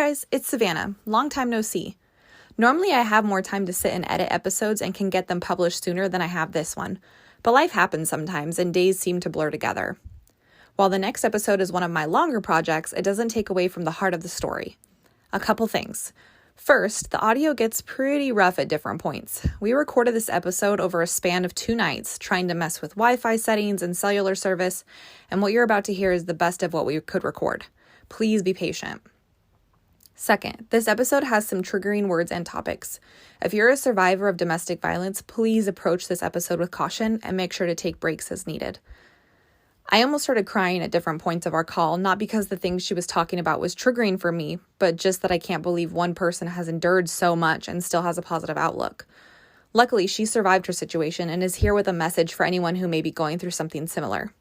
guys, it's Savannah. Long time no see. Normally I have more time to sit and edit episodes and can get them published sooner than I have this one, but life happens sometimes and days seem to blur together. While the next episode is one of my longer projects, it doesn't take away from the heart of the story. A couple things. First, the audio gets pretty rough at different points. We recorded this episode over a span of 2 nights, trying to mess with Wi-Fi settings and cellular service, and what you're about to hear is the best of what we could record. Please be patient. Second, this episode has some triggering words and topics. If you're a survivor of domestic violence, please approach this episode with caution and make sure to take breaks as needed. I almost started crying at different points of our call, not because the things she was talking about was triggering for me, but just that I can't believe one person has endured so much and still has a positive outlook. Luckily, she survived her situation and is here with a message for anyone who may be going through something similar.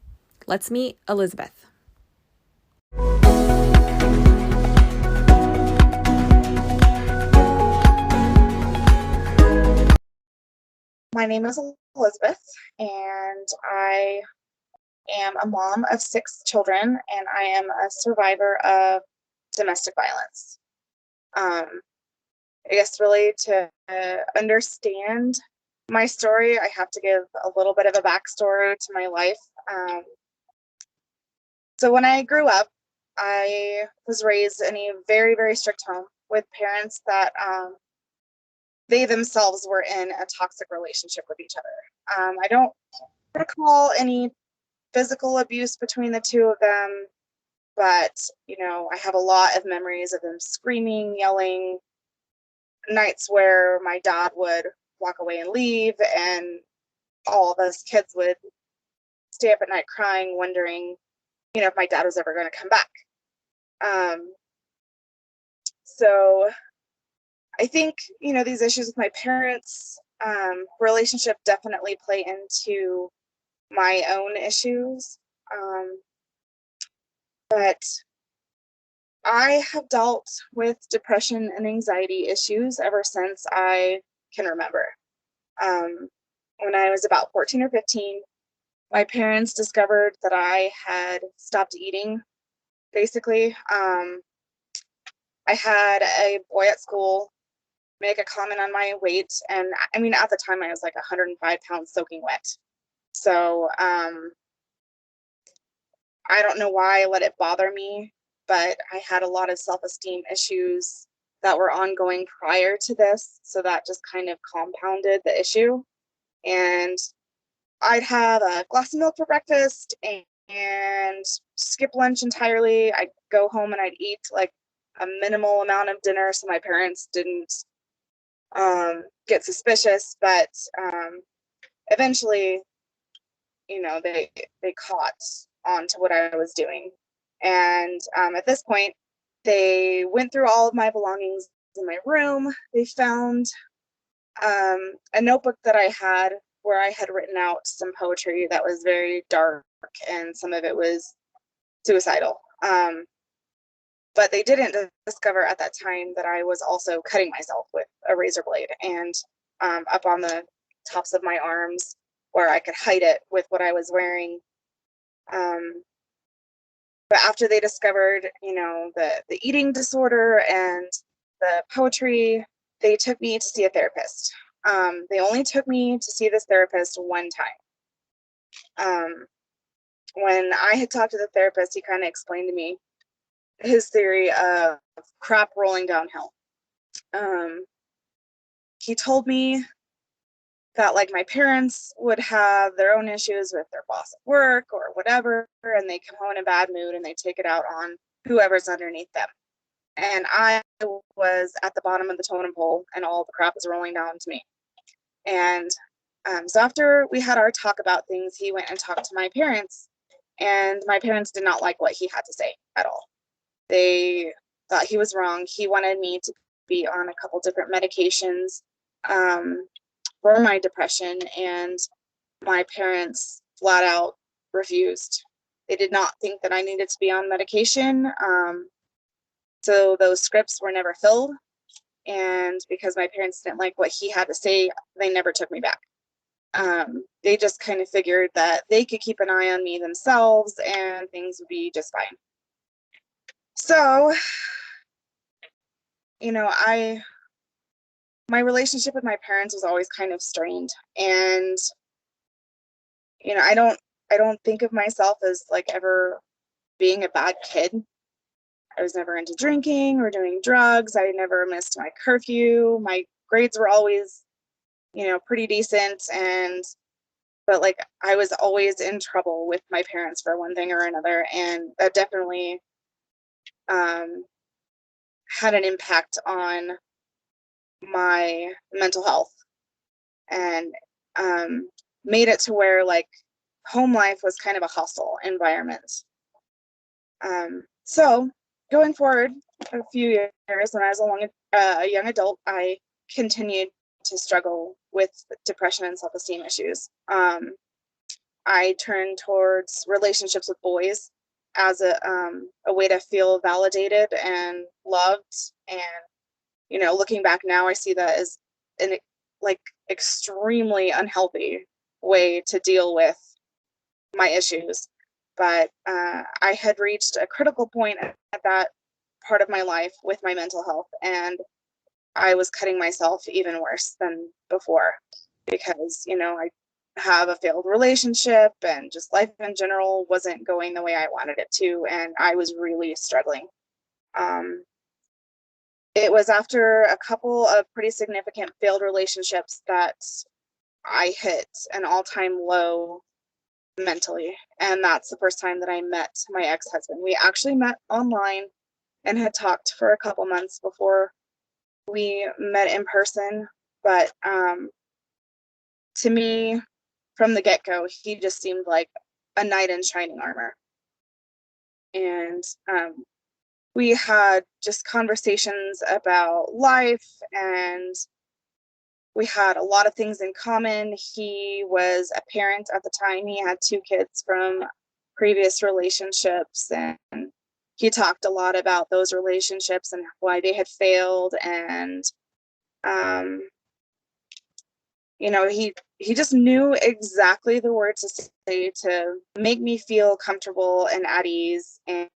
Let's meet Elizabeth. My name is Elizabeth, and I am a mom of 6 children, and I am a survivor of domestic violence. I guess really to understand my story, I have to give a little bit of a backstory to my life. So when I grew up, I was raised in a very, very strict home with parents that they themselves were in a toxic relationship with each other. I don't recall any physical abuse between the two of them, but I have a lot of memories of them screaming, yelling, nights where my dad would walk away and leave, and all of us kids would stay up at night crying, wondering, if my dad was ever going to come back. So I think, these issues with my parents' relationship definitely play into my own issues. But I have dealt with depression and anxiety issues ever since I can remember. When I was about 14 or 15, my parents discovered that I had stopped eating, basically. I had a boy at school make a comment on my weight, and at the time I was like 105 pounds soaking wet. So I don't know why I let it bother me, but I had a lot of self-esteem issues that were ongoing prior to this, so that just kind of compounded the issue. And I'd have a glass of milk for breakfast and skip lunch entirely. I'd go home and I'd eat like a minimal amount of dinner so my parents didn't get suspicious, but eventually, they caught on to what I was doing. And at this point, they went through all of my belongings in my room. They found a notebook that I had where I had written out some poetry that was very dark, and some of it was suicidal. But they didn't discover at that time that I was also cutting myself with a razor blade, and up on the tops of my arms where I could hide it with what I was wearing. But after they discovered, the eating disorder and the poetry, they took me to see a therapist. They only took me to see this therapist one time. When I had talked to the therapist, he kind of explained to me his theory of crap rolling downhill. He told me that like my parents would have their own issues with their boss at work or whatever, and they come home in a bad mood and they take it out on whoever's underneath them. And I was at the bottom of the totem pole, and all the crap was rolling down to me. And so after we had our talk about things, he went and talked to my parents, and my parents did not like what he had to say at all. They thought he was wrong. He wanted me to be on a couple different medications for my depression, and my parents flat out refused. They did not think that I needed to be on medication. So those scripts were never filled. And because my parents didn't like what he had to say, they never took me back. They just kind of figured that they could keep an eye on me themselves and things would be just fine. So you know, my relationship with my parents was always kind of strained. And, you know, I don't think of myself as like ever being a bad kid. I was never into drinking or doing drugs. I never missed my curfew. My grades were always, you know, pretty decent. But like I was always in trouble with my parents for one thing or another. And that definitely um, had an impact on my mental health and um, made it to where like home life was kind of a hostile environment. So going forward a few years, when I was a young adult, I continued to struggle with depression and self-esteem issues. I turned towards relationships with boys as a way to feel validated and loved. And, you know, looking back now, I see that as an like extremely unhealthy way to deal with my issues. But I had reached a critical point at that part of my life with my mental health, and I was cutting myself even worse than before because, you know, I have a failed relationship and just life in general wasn't going the way I wanted it to, and I was really struggling. Um, it was after a couple of pretty significant failed relationships that I hit an all-time low mentally. And that's the first time that I met my ex-husband. We actually met online and had talked for a couple months before we met in person. But to me, from the get-go, he just seemed like a knight in shining armor. And we had just conversations about life, and we had a lot of things in common. He was a parent at the time. He had two kids from previous relationships, and he talked a lot about those relationships and why they had failed. And um, you know, he just knew exactly the words to say to make me feel comfortable and at ease, and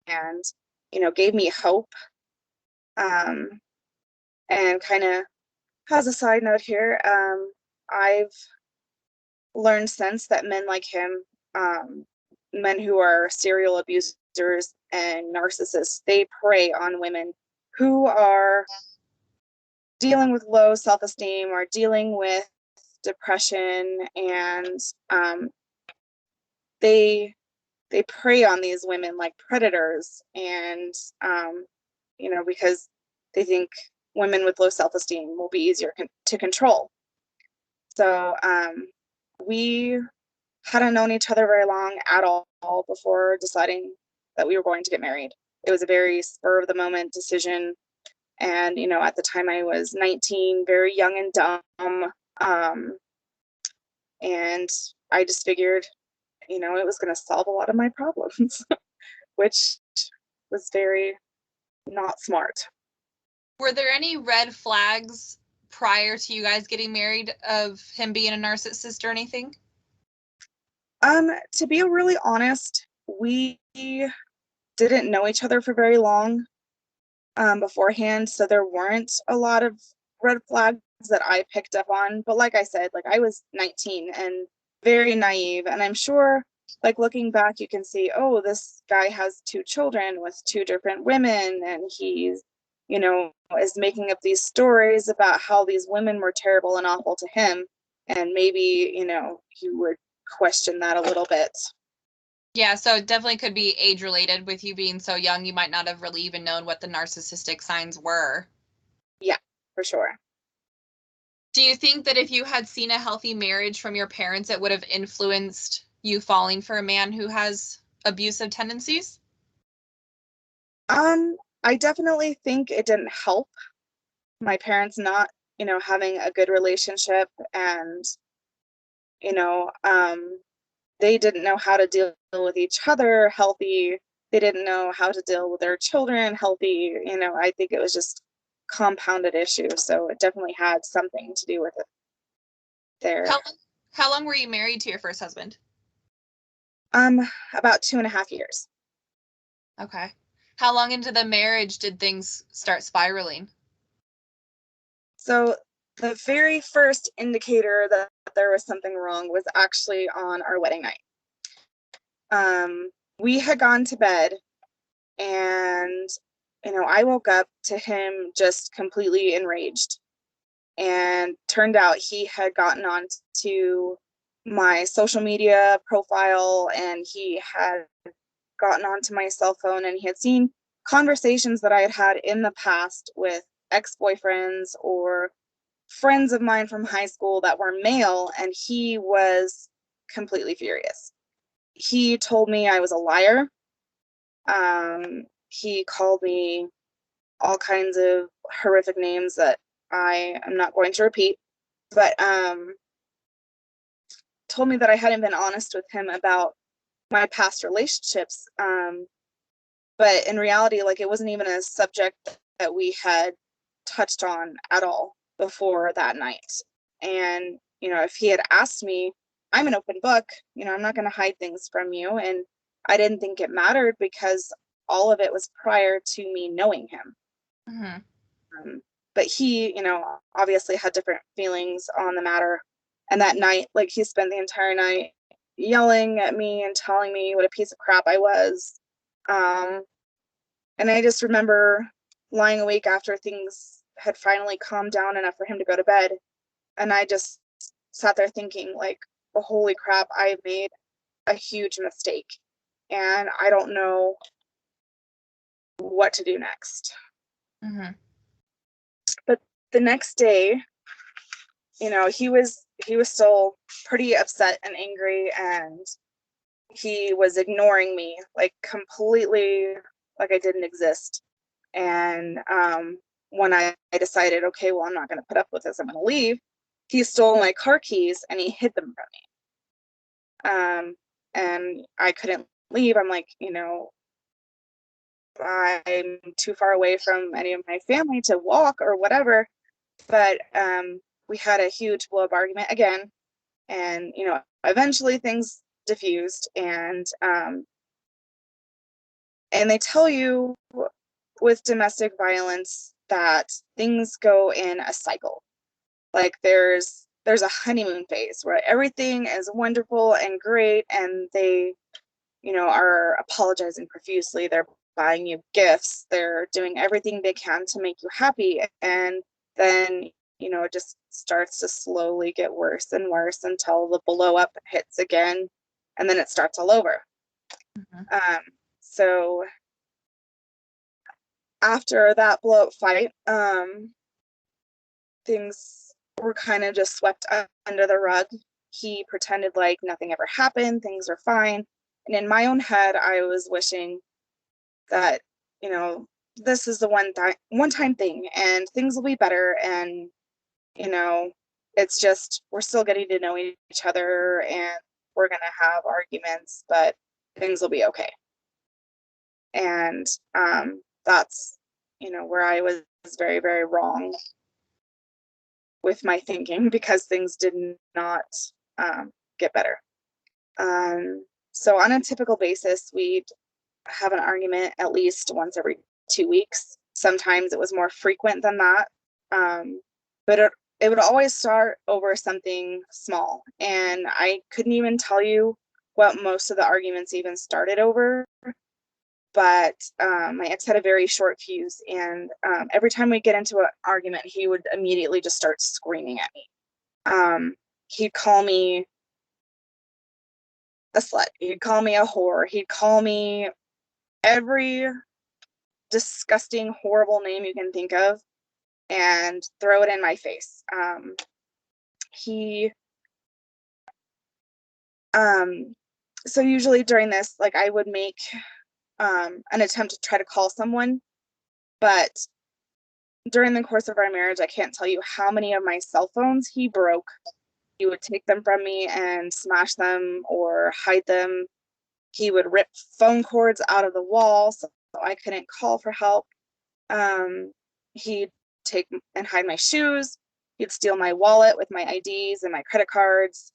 you know, gave me hope. Um, and kind of as a side note here, I've learned since that men like him, um, men who are serial abusers and narcissists, they prey on women who are dealing with low self-esteem or dealing with depression, and um, they they prey on these women like predators, and you know, because they think women with low self-esteem will be easier to control. So we hadn't known each other very long at all before deciding that we were going to get married. It was a very spur of the moment decision. And, you know, at the time I was 19, very young and dumb. Um, and I just figured, you know, it was going to solve a lot of my problems, which was very not smart. Were there any red flags prior to you guys getting married of him being a narcissist or anything? To be really honest, we didn't know each other for very long. Beforehand, so there weren't a lot of red flags that I picked up on. But like I said, like I was 19 and very naive, and I'm sure, like looking back, you can see, oh, this guy has two children with two different women, and he's, you know, is making up these stories about how these women were terrible and awful to him, and maybe, you know, you would question that a little bit. Yeah, so it definitely could be age related. With you being so young, you might not have really even known what the narcissistic signs were. Yeah, for sure. Do you think that if you had seen a healthy marriage from your parents, it would have influenced you falling for a man who has abusive tendencies? I definitely think it didn't help my parents not, you know, having a good relationship, and, you know, they didn't know how to deal with each other healthy. They didn't know how to deal with their children healthy. You know, I think it was just compounded issue. So it definitely had something to do with it there. How how long were you married to your first husband? Um, about 2.5 years. Okay. How long into the marriage did things start spiraling? So the very first indicator that there was something wrong was actually on our wedding night. We had gone to bed, and I woke up to him just completely enraged, and turned out he had gotten on to my social media profile, and he had gotten onto my cell phone, and he had seen conversations that I had had in the past with ex-boyfriends or friends of mine from high school that were male, and he was completely furious. He told me I was a liar. He called me all kinds of horrific names that I am not going to repeat, but told me that I hadn't been honest with him about my past relationships. But in reality, like, it wasn't even a subject that we had touched on at all before that night. And, if he had asked me, I'm an open book, I'm not going to hide things from you. And I didn't think it mattered because all of it was prior to me knowing him. But he, obviously had different feelings on the matter. And that night, like, he spent the entire night yelling at me and telling me what a piece of crap I was. And I just remember lying awake after things had finally calmed down enough for him to go to bed. And I just sat there thinking, like, oh, holy crap, I made a huge mistake. And I don't know what to do next. But the next day, he was still pretty upset and angry, and he was ignoring me, like, completely, like I didn't exist. And when I decided, okay, well, I'm not going to put up with this, I'm going to leave, he stole my car keys and he hid them from me. And I couldn't leave. I'm like, I'm too far away from any of my family to walk or whatever. But we had a huge blow up argument again. And, eventually things diffused. And they tell you with domestic violence that things go in a cycle. Like, there's a honeymoon phase where everything is wonderful and great, and they, are apologizing profusely. They're buying you gifts. They're doing everything they can to make you happy. And then, it just starts to slowly get worse and worse until the blow up hits again, and then it starts all over. So after that blow up fight, things were kind of just swept under the rug. He pretended like nothing ever happened, things were fine. And in my own head, I was wishing that, this is the one time thing, and things will be better. And, it's just, we're still getting to know each other, and we're going to have arguments, but things will be okay. And that's, where I was very, very wrong with my thinking, because things did not get better. So on a typical basis, we'd have an argument at least once every 2 weeks. Sometimes it was more frequent than that. But it would always start over something small. And I couldn't even tell you what most of the arguments even started over. But my ex had a very short fuse, and every time we get into an argument, he would immediately just start screaming at me. He'd call me a slut. He'd call me a whore. He'd call me every disgusting, horrible name you can think of and throw it in my face. So usually during this, like, I would make an attempt to try to call someone, but during the course of our marriage, I can't tell you how many of my cell phones he broke. He would take them from me and smash them or hide them. He would rip phone cords out of the wall so I couldn't call for help. He'd take and hide my shoes. He'd steal my wallet with my IDs and my credit cards.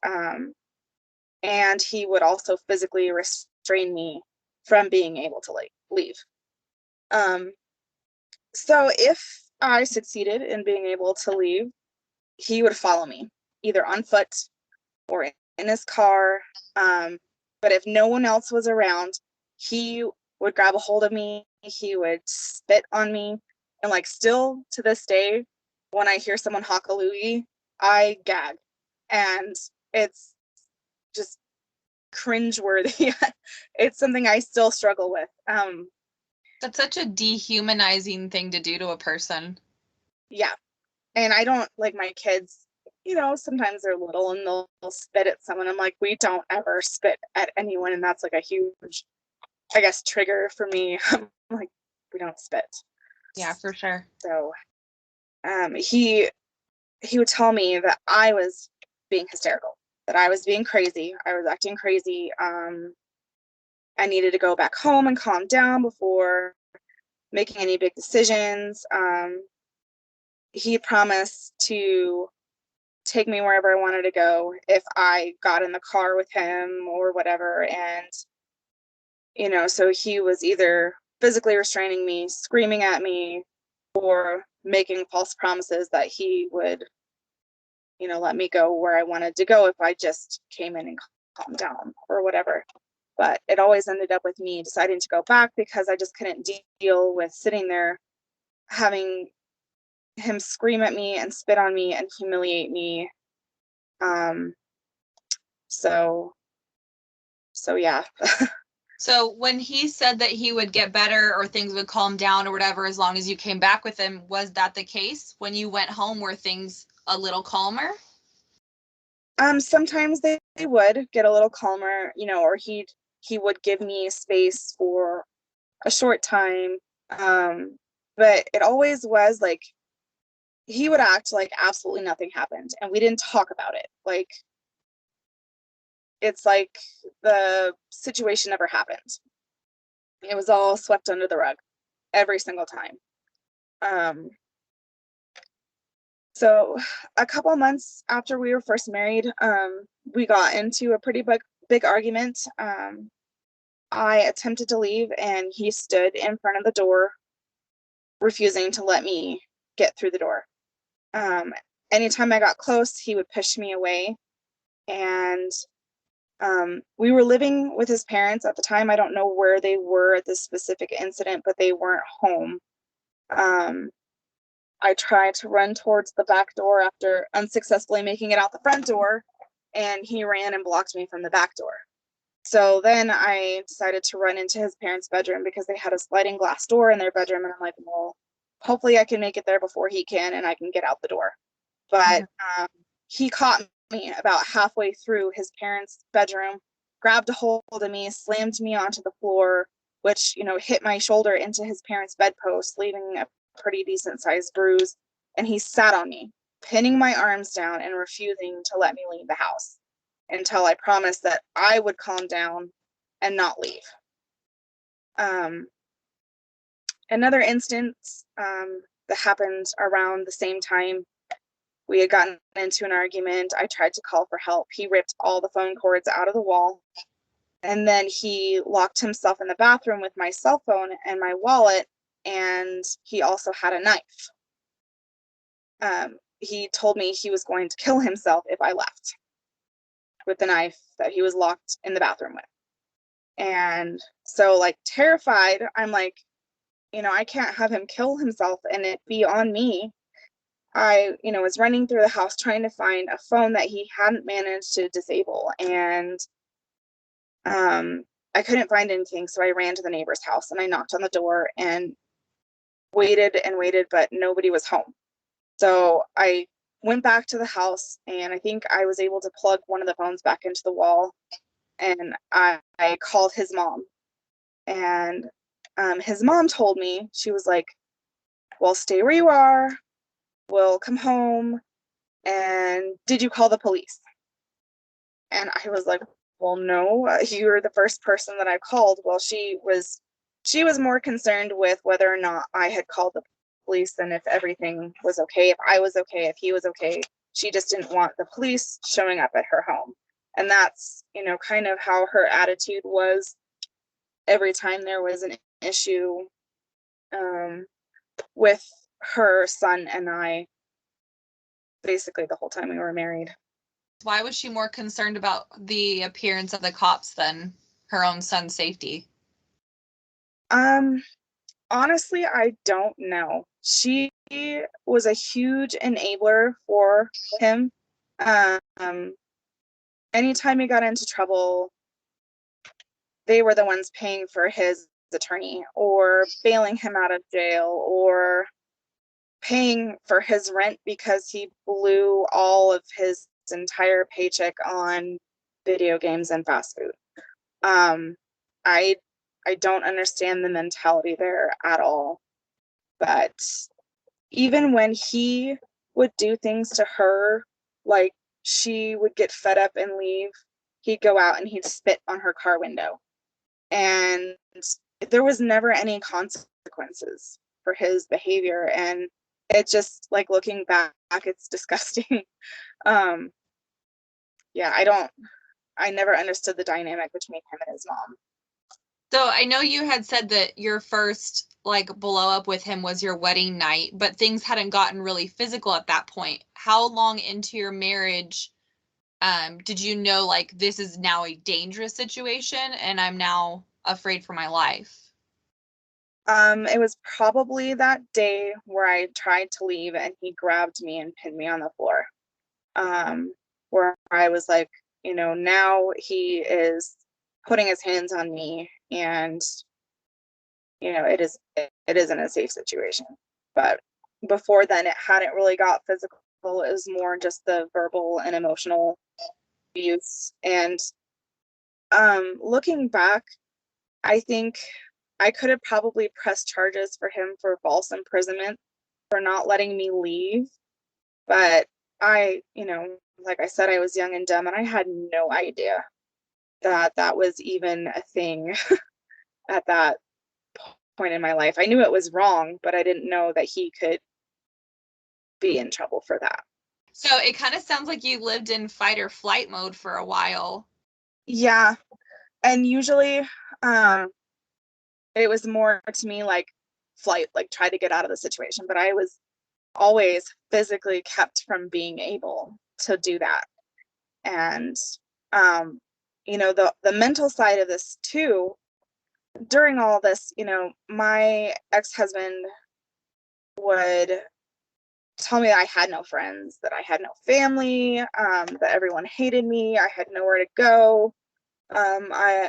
And he would also physically restrain me from being able to leave. So if I succeeded in being able to leave, he would follow me either on foot or in his car. But if no one else was around, he would grab a hold of me. He would spit on me. And like still to this day, when I hear someone hawk a loogie, I gag. And it's just cringeworthy. It's something I still struggle with. That's such a dehumanizing thing to do to a person. Yeah. And I don't like my kids, sometimes they're little and they'll spit at someone. I'm like, we don't ever spit at anyone. And that's like a huge, I guess, trigger for me. I'm like, we don't spit. Yeah, for sure. So he would tell me that I was being hysterical, that I was being crazy. I was acting crazy. I needed to go back home and calm down before making any big decisions. He promised to take me wherever I wanted to go if I got in the car with him or whatever. And, so he was either physically restraining me, screaming at me, or making false promises that he would, let me go where I wanted to go if I just came in and calmed down or whatever. But it always ended up with me deciding to go back because I just couldn't deal with sitting there having him scream at me and spit on me and humiliate me. Um, so yeah. So when he said that he would get better or things would calm down or whatever, as long as you came back with him, was that the case? When you went home, were things a little calmer? Sometimes they would get a little calmer, or he would give me space for a short time. But it always was like he would act like absolutely nothing happened and we didn't talk about it. Like it's like the situation never happened. It was all swept under the rug every single time. Um, so a couple months after we were first married, we got into a pretty big argument. I attempted to leave and he stood in front of the door, refusing to let me get through the door. Um, Anytime I got close, he would push me away. And we were living with his parents at the time. I don't know where they were at this specific incident, but they weren't home. I tried to run towards the back door after unsuccessfully making it out the front door, and he ran and blocked me from the back door. So then I decided to run into his parents' bedroom because they had a sliding glass door in their bedroom. And I'm like, well, hopefully I can make it there before he can and I can get out the door. But he caught me about halfway through his parents' bedroom, grabbed a hold of me, slammed me onto the floor, which, hit my shoulder into his parents' bedpost, leaving a pretty decent sized bruise. And he sat on me, pinning my arms down and refusing to let me leave the house until I promised that I would calm down and not leave. Another instance that happened around the same time, we had gotten into an argument. I tried to call for help. He ripped all the phone cords out of the wall. And then he locked himself in the bathroom with my cell phone and my wallet. And he also had a knife. He told me he was going to kill himself if I left with the knife that he was locked in the bathroom with. And so, like, terrified, I'm like, I can't have him kill himself and it be on me. I, was running through the house trying to find a phone that he hadn't managed to disable. And I couldn't find anything. So I ran to the neighbor's house and I knocked on the door and waited and waited, but nobody was home. So I went back to the house and I think I was able to plug one of the phones back into the wall. And I called his mom. And his mom told me, she was like, well, stay where you are. We'll come home. And did you call the police? And I was like, well, no, you're the first person that I called. Well, she was more concerned with whether or not I had called the police and if everything was okay, if I was okay, if he was okay. She just didn't want the police showing up at her home. And that's, kind of how her attitude was every time there was an issue with her son and I basically the whole time we were married. Why was she more concerned about the appearance of the cops than her own son's safety? Um, Honestly, I don't know. She was a huge enabler for him. Um, Anytime he got into trouble, they were the ones paying for his attorney or bailing him out of jail or paying for his rent because he blew all of his entire paycheck on video games and fast food. Um, I I don't understand the mentality there at all. But even when he would do things to her, like she would get fed up and leave, he'd go out and he'd spit on her car window. And there was never any consequences for his behavior. And it just like looking back, it's disgusting. um, yeah, I never understood the dynamic between him and his mom. So I know you had said that your first like blow up with him was your wedding night, but things hadn't gotten really physical at that point. How long into your marriage did you know like this is now a dangerous situation and I'm now afraid for my life? It was probably that day where I tried to leave and he grabbed me and pinned me on the floor. Where I was like, now he is putting his hands on me and it isn't a safe situation. But before then it hadn't really got physical. It was more just the verbal and emotional abuse. And looking back, I think I could have probably pressed charges for him for false imprisonment for not letting me leave. But like I said, I was young and dumb and I had no idea that that was even a thing at that point in my life. I knew it was wrong, but I didn't know that he could be in trouble for that. So it kind of sounds like you lived in fight or flight mode for a while. Yeah. And usually, um, it was more to me like flight, like try to get out of the situation. But I was always physically kept from being able to do that. And um, the mental side of this too, during all this, my ex-husband would tell me that I had no friends, that I had no family, that everyone hated me, I had nowhere to go.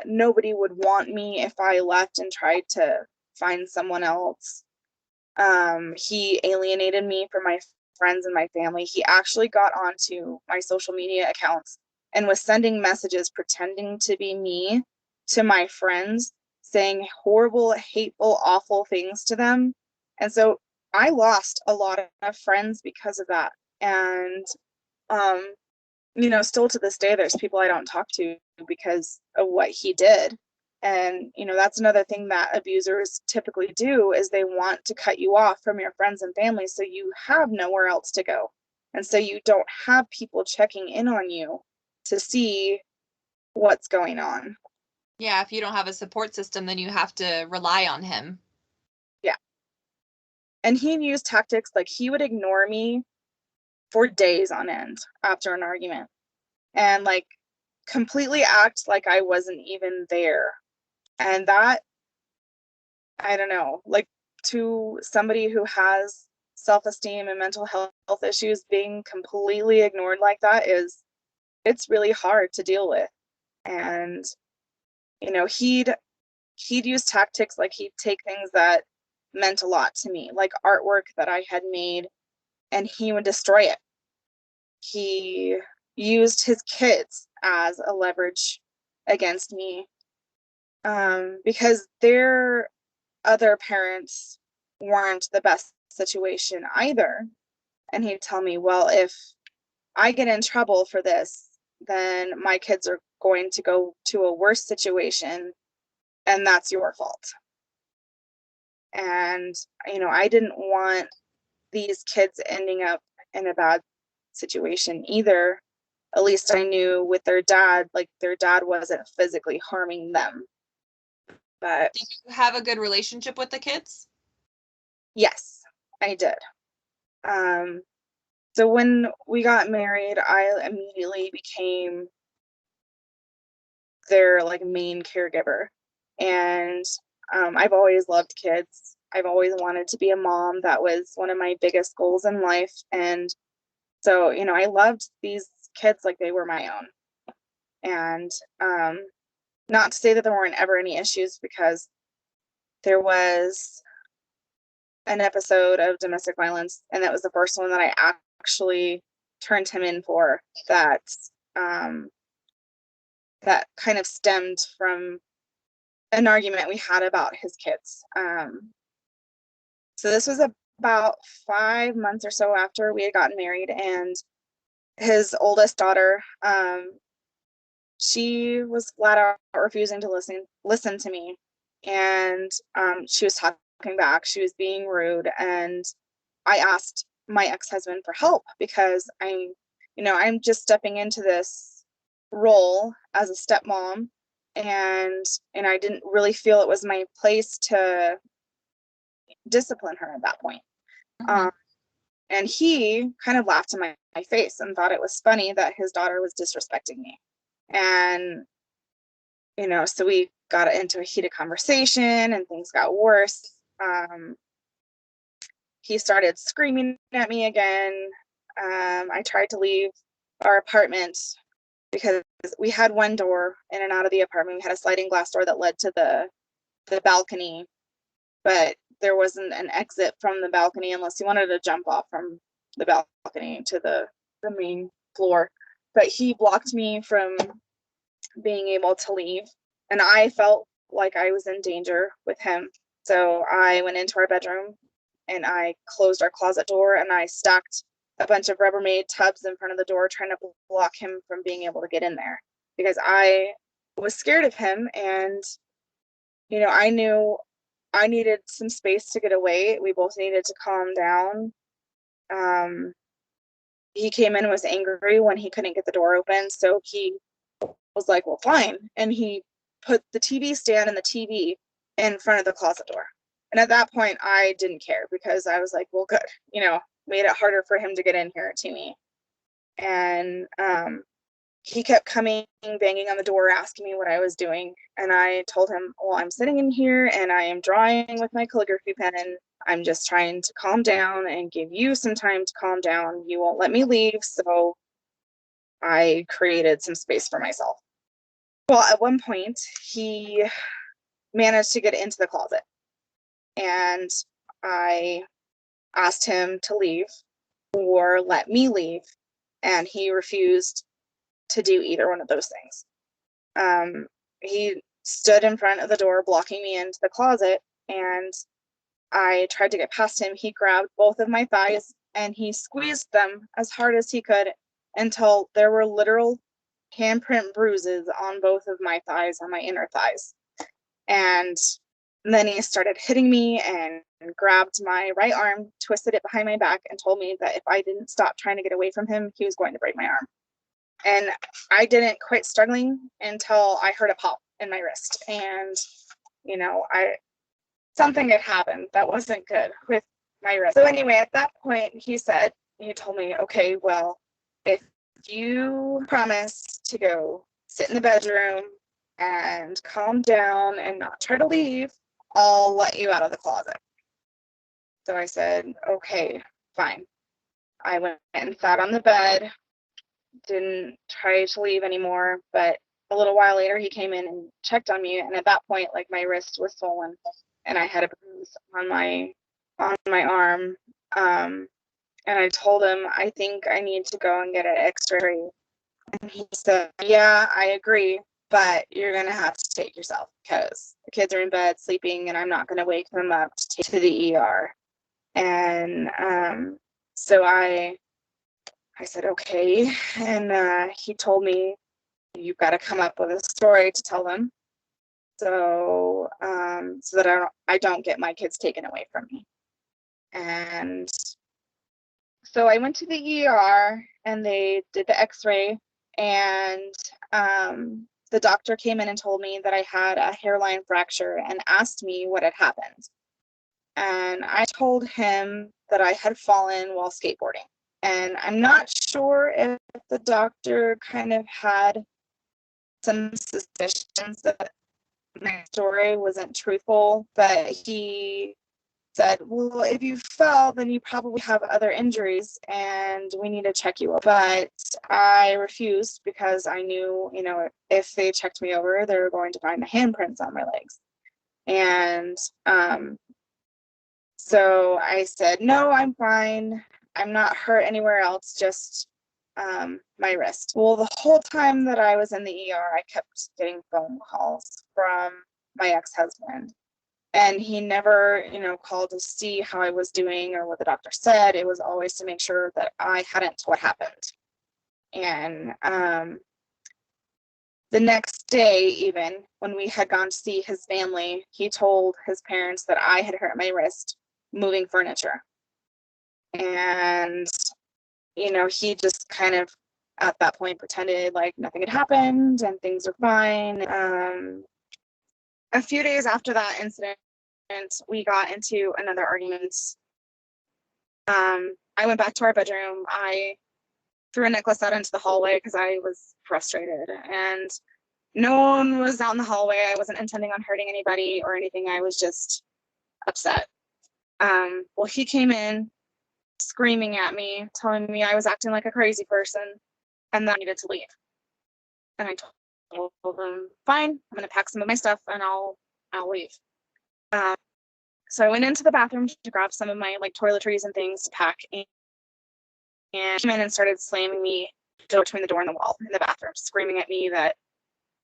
Nobody would want me if I left and tried to find someone else. He alienated me from my friends and my family. He actually got onto my social media accounts and was sending messages pretending to be me to my friends, saying horrible, hateful, awful things to them. And so I lost a lot of friends because of that. And um, still to this day, there's people I don't talk to because of what he did. And, that's another thing that abusers typically do is they want to cut you off from your friends and family so you have nowhere else to go. And so you don't have people checking in on you to see what's going on. Yeah, if you don't have a support system, then you have to rely on him. Yeah. And he used tactics like he would ignore me for days on end after an argument and like completely act like I wasn't even there. And that, I don't know, like to somebody who has self-esteem and mental health issues, being completely ignored like that it's really hard to deal with. And he'd use tactics like he'd take things that meant a lot to me, like artwork that I had made, and he would destroy it. He used his kids as a leverage against me, because their other parents weren't the best situation either. And he'd tell me, well, if I get in trouble for this, then my kids are going to go to a worse situation, and that's your fault. And, I didn't want these kids ending up in a bad situation either. At least I knew with their dad, like their dad wasn't physically harming them. But Did you have a good relationship with the kids? yes, I did. So when we got married, I immediately became their like main caregiver. And I've always loved kids. I've always wanted to be a mom. That was one of my biggest goals in life. And so, I loved these kids like they were my own. And not to say that there weren't ever any issues, because there was an episode of domestic violence, and that was the first one that I actually turned him in for, um, that kind of stemmed from an argument we had about his kids. So this was about 5 months or so after we had gotten married, and his oldest daughter, she was flat out refusing to listen to me, and she was talking back. She was being rude, and I asked my ex-husband for help, because I'm just stepping into this role as a stepmom, and I didn't really feel it was my place to discipline her at that point. Mhm. And he kind of laughed in my face and thought it was funny that his daughter was disrespecting me. And, so we got into a heated conversation and things got worse. He started screaming at me again. I tried to leave our apartment because we had one door in and out of the apartment. We had a sliding glass door that led to the balcony, but there wasn't an exit from the balcony unless you wanted to jump off from the balcony to the main floor. But he blocked me from being able to leave, and I felt like I was in danger with him. So I went into our bedroom and I closed our closet door, and I stacked a bunch of Rubbermaid tubs in front of the door, trying to block him from being able to get in there, because I was scared of him. And I knew I needed some space to get away. We both needed to calm down. He came in and was angry when he couldn't get the door open, so he was like, well, fine. And he put the TV stand and the TV in front of the closet door. And at that point, I didn't care, because I was like, well, good, made it harder for him to get in here to me. And he kept coming, banging on the door, asking me what I was doing. And I told him, well, I'm sitting in here and I am drawing with my calligraphy pen. I'm just trying to calm down and give you some time to calm down. You won't let me leave. So I created some space for myself. Well, at one point, he managed to get into the closet, and I asked him to leave or let me leave, and he refused to do either one of those things. He stood in front of the door, blocking me into the closet, and I tried to get past him. He grabbed both of my thighs and he squeezed them as hard as he could until there were literal handprint bruises on both of my thighs, on my inner thighs. And then he started hitting me and grabbed my right arm, twisted it behind my back, and told me that if I didn't stop trying to get away from him, he was going to break my arm. And I didn't quit struggling until I heard a pop in my wrist. And, something had happened that wasn't good with my wrist. So anyway, at that point, he told me, okay, well, if you promise to go sit in the bedroom and calm down and not try to leave, I'll let you out of the closet. So I said, okay, fine. I went and sat on the bed, didn't try to leave anymore, but a little while later he came in and checked on me, and at that point, like, my wrist was swollen and I had a bruise on my arm. And I told him, I think I need to go and get an x-ray. And he said, yeah, I agree, but you're going to have to take yourself, because the kids are in bed sleeping and I'm not going to wake them up to take to the ER. And so I said, okay. And he told me, you've got to come up with a story to tell them, so that I don't get my kids taken away from me. And so I went to the ER and they did the x-ray, and the doctor came in and told me that I had a hairline fracture and asked me what had happened. and I told him that I had fallen while skateboarding. And I'm not sure if the doctor kind of had some suspicions that my story wasn't truthful, but he said, well, if you fell, then you probably have other injuries and we need to check you out. But I refused because I knew, if they checked me over, they were going to find the handprints on my legs. And so I said, no, I'm fine. I'm not hurt anywhere else, just my wrist. Well, the whole time that I was in the ER, I kept getting phone calls from my ex-husband. And he never, called to see how I was doing or what the doctor said. It was always to make sure that I hadn't what happened. And the next day, even when we had gone to see his family, he told his parents that I had hurt my wrist moving furniture. And, he just kind of at that point pretended like nothing had happened and things were fine. A few days after that incident, we got into another argument. I went back to our bedroom. I threw a necklace out into the hallway because I was frustrated, and no one was out in the hallway. I wasn't intending on hurting anybody or anything. I was just upset. Well, he came in screaming at me, telling me I was acting like a crazy person and that I needed to leave. And I told him, fine, I'm going to pack some of my stuff and I'll leave. So I went into the bathroom to grab some of my toiletries and things to pack, and came in and started slamming me between the door and the wall in the bathroom, screaming at me that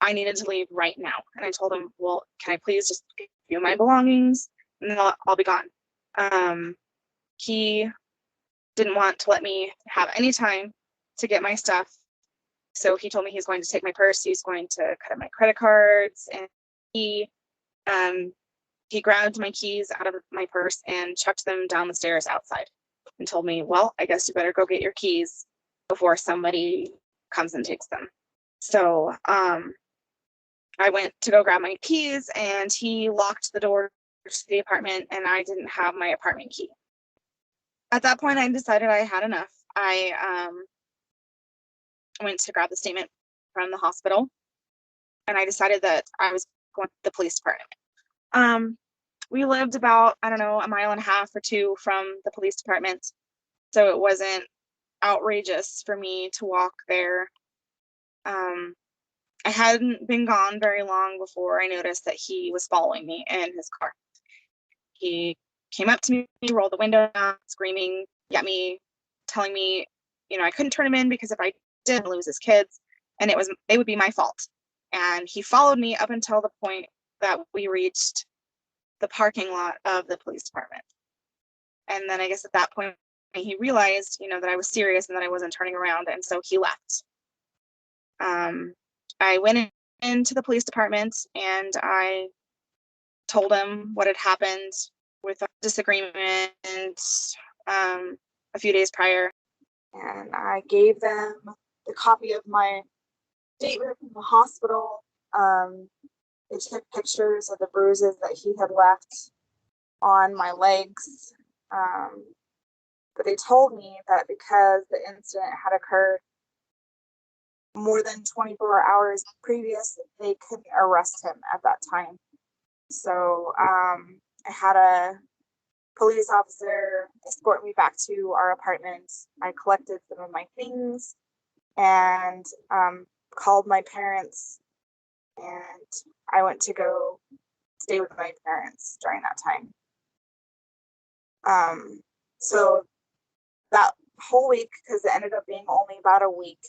I needed to leave right now. And I told him, well, can I please just give you my belongings and then I'll be gone. He didn't want to let me have any time to get my stuff. So he told me he's going to take my purse, he's going to cut up my credit cards, and he grabbed my keys out of my purse and chucked them down the stairs outside and told me, well, I guess you better go get your keys before somebody comes and takes them. So I went to go grab my keys and he locked the door to the apartment and I didn't have my apartment key. At that point, I decided I had enough. I went to grab the statement from the hospital and I decided that I was going to the police department. We lived about, I don't know, a mile and a half or two from the police department. So it wasn't outrageous for me to walk there. I hadn't been gone very long before I noticed that he was following me in his car. He came up to me, rolled the window down, screaming at me, telling me, I couldn't turn him in because if I did, I'd lose his kids, and it would be my fault. And he followed me up until the point that we reached the parking lot of the police department. And then I guess at that point he realized, that I was serious and that I wasn't turning around, and so he left. I went into the police department and I told him what had happened with a disagreement a few days prior. And I gave them the copy of my statement from the hospital. They took pictures of the bruises that he had left on my legs. But they told me that because the incident had occurred more than 24 hours previous, they couldn't arrest him at that time. So I had a police officer escort me back to our apartment. I collected some of my things and called my parents, and I went to go stay with my parents during that time. So that whole week, because it ended up being only about a week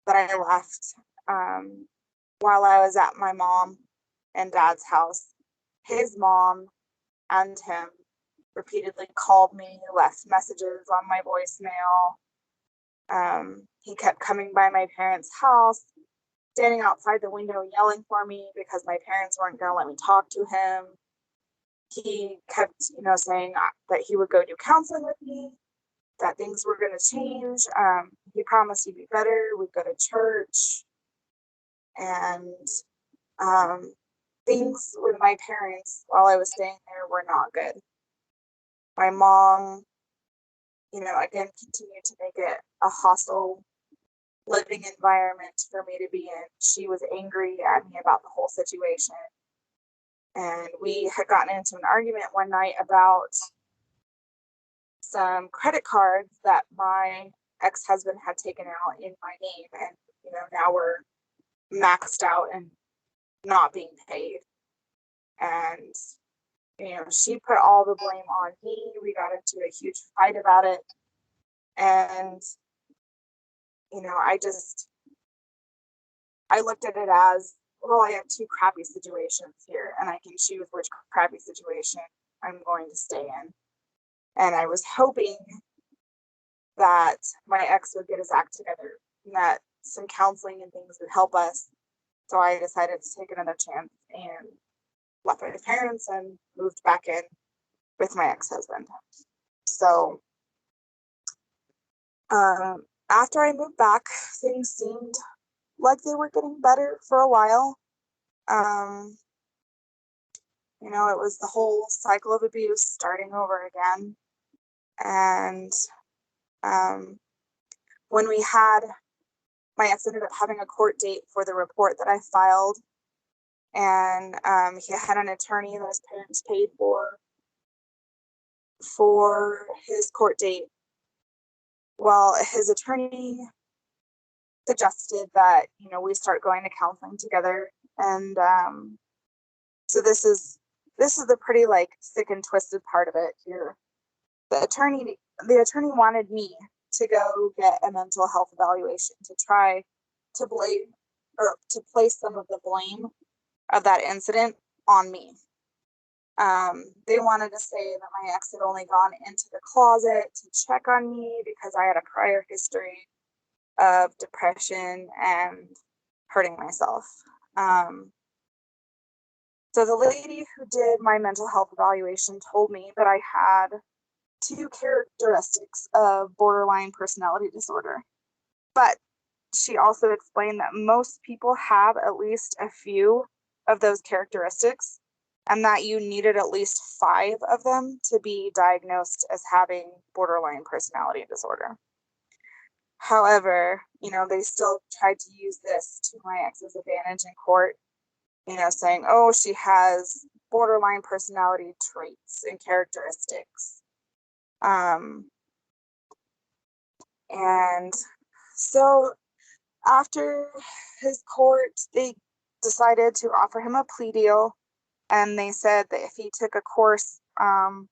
that I left, while I was at my mom and dad's house, his mom and him repeatedly called me, left messages on my voicemail. He kept coming by my parents' house, standing outside the window yelling for me because my parents weren't going to let me talk to him. He kept, saying that he would go do counseling with me, that things were going to change. He promised he'd be better. We'd go to church. And things with my parents while I was staying there were not good. My mom, again, continued to make it a hostile living environment for me to be in. She was angry at me about the whole situation. And we had gotten into an argument one night about some credit cards that my ex-husband had taken out in my name. And, now we're maxed out and not being paid. And, she put all the blame on me. We got into a huge fight about it. And, I looked at it as, well, I have two crappy situations here, and I can choose which crappy situation I'm going to stay in. And I was hoping that my ex would get his act together and that some counseling and things would help us. So I decided to take another chance and left my parents and moved back in with my ex-husband. So after I moved back, things seemed like they were getting better for a while. It was the whole cycle of abuse starting over again. And when we had, my ex ended up having a court date for the report that I filed. And he had an attorney that his parents paid for his court date. Well, his attorney suggested that, we start going to counseling together. And so this is the pretty sick and twisted part of it here. The attorney wanted me to go get a mental health evaluation to try to blame or to place some of the blame of that incident on me. They wanted to say that my ex had only gone into the closet to check on me because I had a prior history of depression and hurting myself. So the lady who did my mental health evaluation told me that I had two characteristics of borderline personality disorder. But she also explained that most people have at least a few of those characteristics, and that you needed at least 5 of them to be diagnosed as having borderline personality disorder. However, they still tried to use this to my ex's advantage in court, saying, oh, she has borderline personality traits and characteristics. And so after his court, they decided to offer him a plea deal. And they said that if he took a course on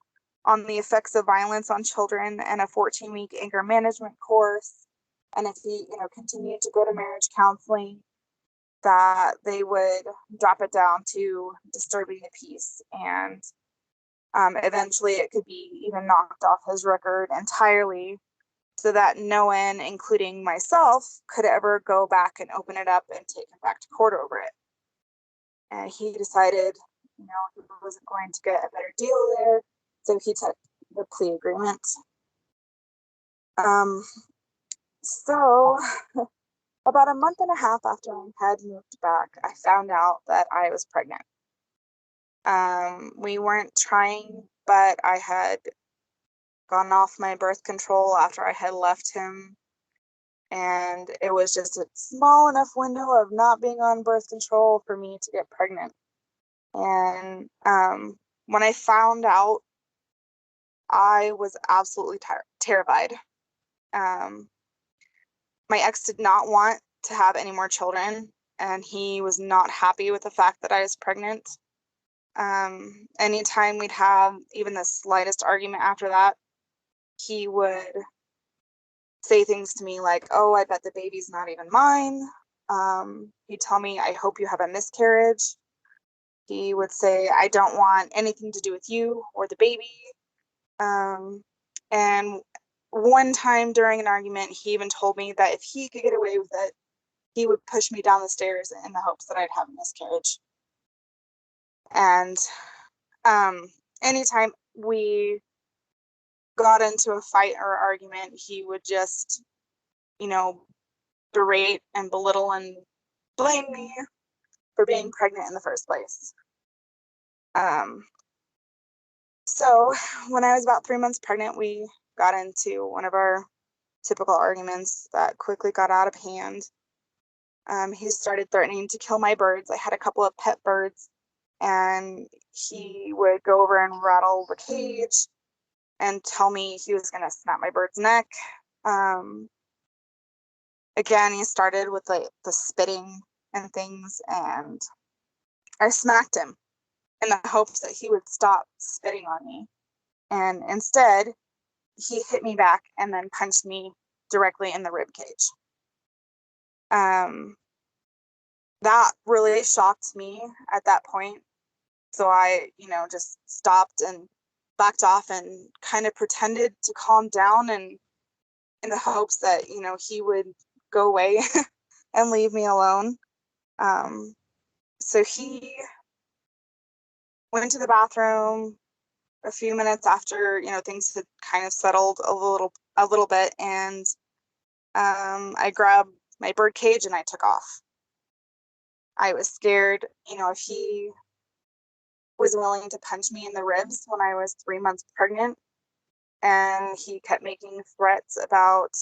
the effects of violence on children and a 14-week anger management course, and if he, continued to go to marriage counseling, that they would drop it down to disturbing the peace. And eventually it could be even knocked off his record entirely, so that no one, including myself, could ever go back and open it up and take him back to court over it. And he decided, he wasn't going to get a better deal there, so he took the plea agreement. So about a month and a half after I had moved back, I found out that I was pregnant. We weren't trying, but I had gone off my birth control after I had left him. And it was just a small enough window of not being on birth control for me to get pregnant. And when I found out, I was absolutely terrified. My ex did not want to have any more children, and he was not happy with the fact that I was pregnant. Anytime we'd have even the slightest argument after that, he would say things to me like, oh, I bet the baby's not even mine. He'd tell me, I hope you have a miscarriage. He would say, I don't want anything to do with you or the baby. And one time during an argument, he even told me that if he could get away with it, he would push me down the stairs in the hopes that I'd have a miscarriage. And anytime we got into a fight or argument, he would just, berate and belittle and blame me for being pregnant in the first place. So when I was about 3 months pregnant, we got into one of our typical arguments that quickly got out of hand. He started threatening to kill my birds. I had a couple of pet birds, and he would go over and rattle the cage and tell me he was going to snap my bird's neck. Um, Again, he started with the spitting and things, and I smacked him in the hopes that he would stop spitting on me. And instead, he hit me back and then punched me directly in the rib cage. Um, that really shocked me at that point. So I, just stopped and backed off and kind of pretended to calm down, and in the hopes that, he would go away and leave me alone. Um, so he went to the bathroom a few minutes after, things had kind of settled a little bit, and I grabbed my bird cage and I took off. I was scared, if he was willing to punch me in the ribs when I was 3 months pregnant, and he kept making threats about,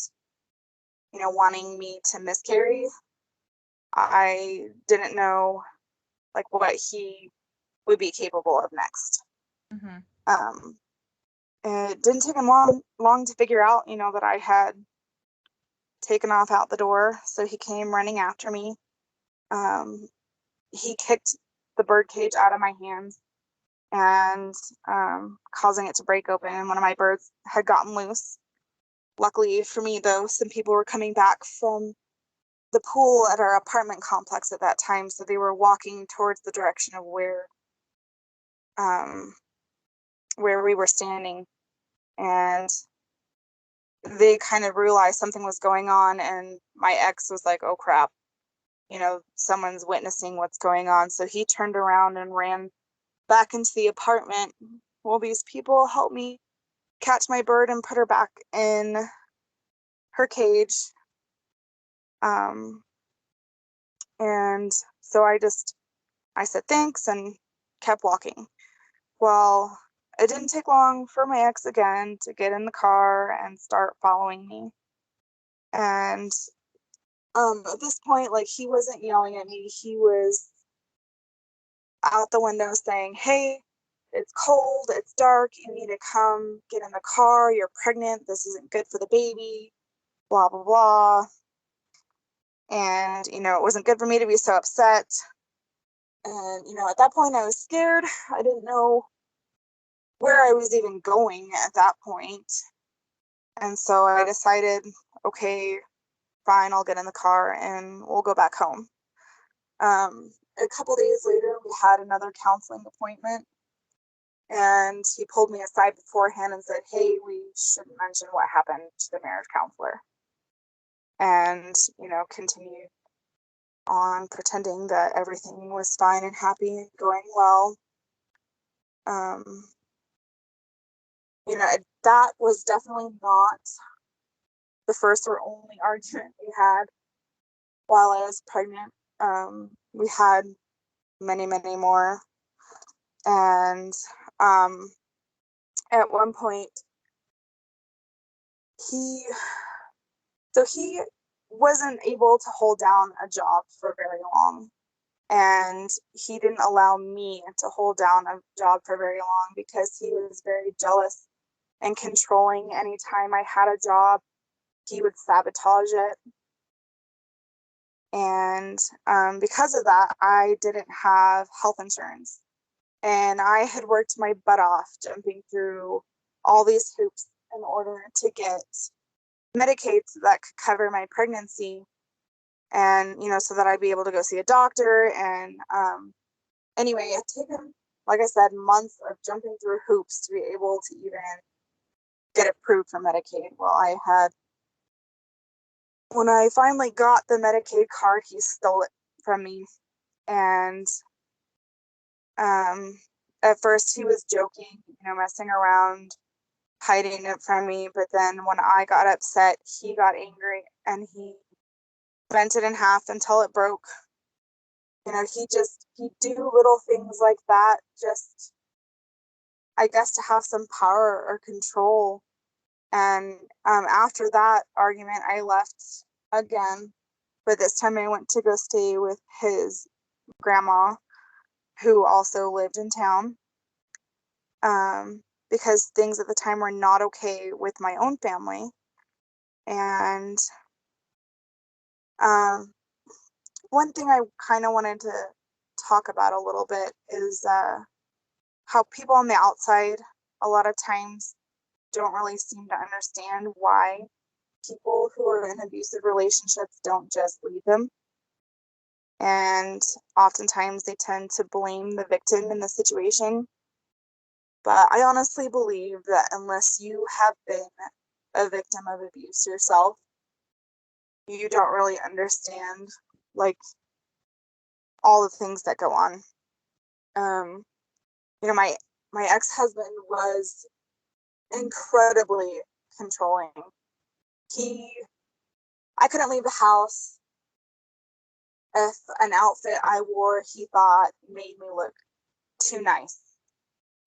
wanting me to miscarry. I didn't know like what he would be capable of next. Mm-hmm. Um, it didn't take him long to figure out, that I had taken off out the door. So he came running after me. He kicked the bird cage out of my hands, and causing it to break open. And one of my birds had gotten loose. Luckily for me, though, some people were coming back from the pool at our apartment complex at that time, so they were walking towards the direction of um, where we were standing, and they kind of realized something was going on. And my ex was like, "Oh crap, someone's witnessing what's going on." So he turned around and ran back into the apartment. Well, these people helped me catch my bird and put her back in her cage. Um, and so I said thanks and kept walking. Well, it didn't take long for my ex again to get in the car and start following me. And at this point, like, he wasn't yelling at me. He was out the window saying, "Hey, it's cold, it's dark, you need to come get in the car, you're pregnant, this isn't good for the baby, blah, blah, blah." And, it wasn't good for me to be so upset. And, at that point I was scared. I didn't know where I was even going at that point. And so I decided, okay, fine, I'll get in the car and we'll go back home. A couple days later, we had another counseling appointment, and he pulled me aside beforehand and said, "Hey, we shouldn't mention what happened to the marriage counselor." And, continued on pretending that everything was fine and happy and going well. Um, that was definitely not the first or only argument we had while I was pregnant. We had many, many more. And at one point, he he wasn't able to hold down a job for very long. And he didn't allow me to hold down a job for very long because he was very jealous and controlling. Anytime I had a job, he would sabotage it. And because of that, I didn't have health insurance. And I had worked my butt off jumping through all these hoops in order to get Medicaid that could cover my pregnancy, and, so that I'd be able to go see a doctor. And anyway, it took him, like I said, months of jumping through hoops to be able to even get approved for Medicaid. When I finally got the Medicaid card, he stole it from me. And at first he was joking, messing around, hiding it from me. But then when I got upset, he got angry and he bent it in half until it broke. He'd do little things like that just I guess, to have some power or control. And after that argument, I left again, but this time I went to go stay with his grandma, who also lived in town, because things at the time were not okay with my own family. And one thing I kind of wanted to talk about a little bit is how people on the outside a lot of times don't really seem to understand why people who are in abusive relationships don't just leave them. And oftentimes they tend to blame the victim in the situation. But I honestly believe that unless you have been a victim of abuse yourself, you don't really understand, like, all the things that go on. My ex-husband was incredibly controlling. He I couldn't leave the house if an outfit I wore he thought made me look too nice,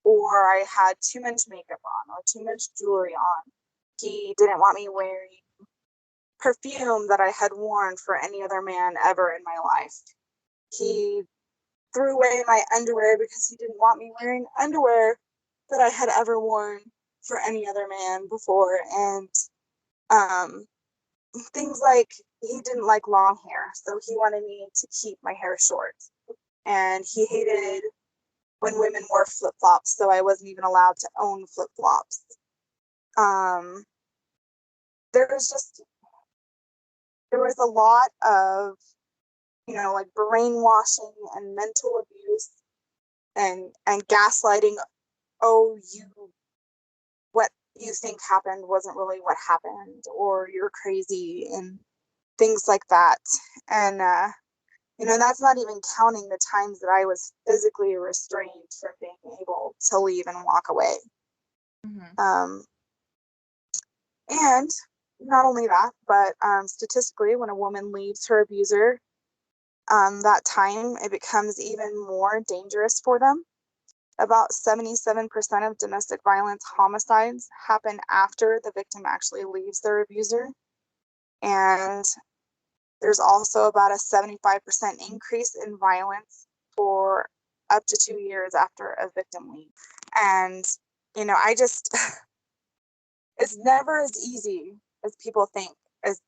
or I had too much makeup on, or too much jewelry on. He didn't want me wearing perfume that I had worn for any other man ever in my life. He threw away my underwear because he didn't want me wearing underwear that I had ever worn for any other man before. And things like, he didn't like long hair, so he wanted me to keep my hair short. And he hated when women wore flip-flops, so I wasn't even allowed to own flip-flops. There was a lot of, like, brainwashing and mental abuse and gaslighting. Oh, what you think happened wasn't really what happened, or you're crazy, and things like that. And that's not even counting the times that I was physically restrained from being able to leave and walk away. Mm-hmm. And not only that, but statistically, when a woman leaves her abuser, that time it becomes even more dangerous for them. About 77% of domestic violence homicides happen after the victim actually leaves their abuser. And there's also about a 75% increase in violence for up to 2 years after a victim leaves. And, it's never as easy as people think, as,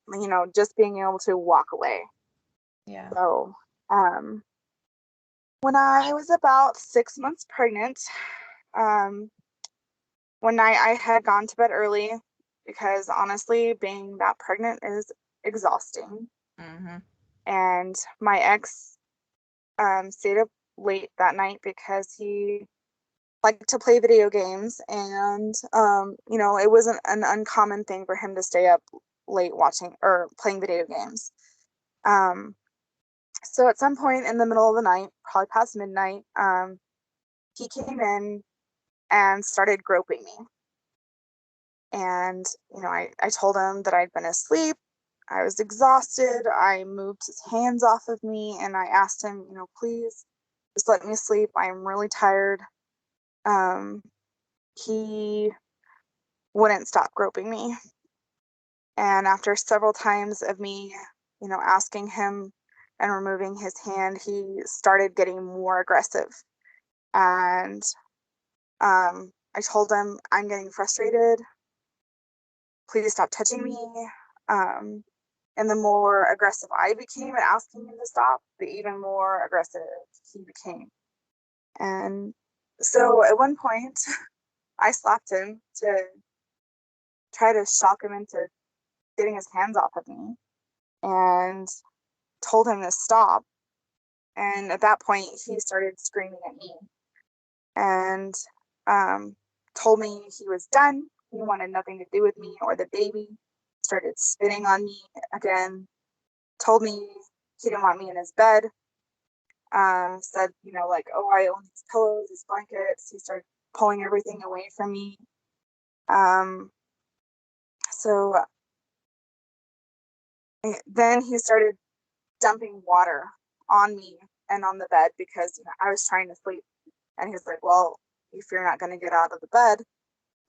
just being able to walk away. Yeah. So, when I was about 6 months pregnant, one night I had gone to bed early because honestly, being that pregnant is exhausting. Mm-hmm. And my ex stayed up late that night because he liked to play video games, and it wasn't an uncommon thing for him to stay up late watching or playing video games. So at some point in the middle of the night, probably past midnight, he came in and started groping me. And, I told him that I'd been asleep. I was exhausted. I moved his hands off of me, and I asked him, please just let me sleep. I'm really tired. He wouldn't stop groping me. And after several times of me, asking him and removing his hand, he started getting more aggressive. And I told him, I'm getting frustrated. Please stop touching me. And the more aggressive I became at asking him to stop, the even more aggressive he became. And so at one point, I slapped him to try to shock him into getting his hands off of me, and told him to stop. And at that point, he started screaming at me and told me he was done. He wanted nothing to do with me or the baby. Started spitting on me again. Told me he didn't want me in his bed. Said, like, oh, I own his pillows, his blankets. He started pulling everything away from me. So then he started dumping water on me and on the bed because I was trying to sleep. And he's like, well, if you're not going to get out of the bed,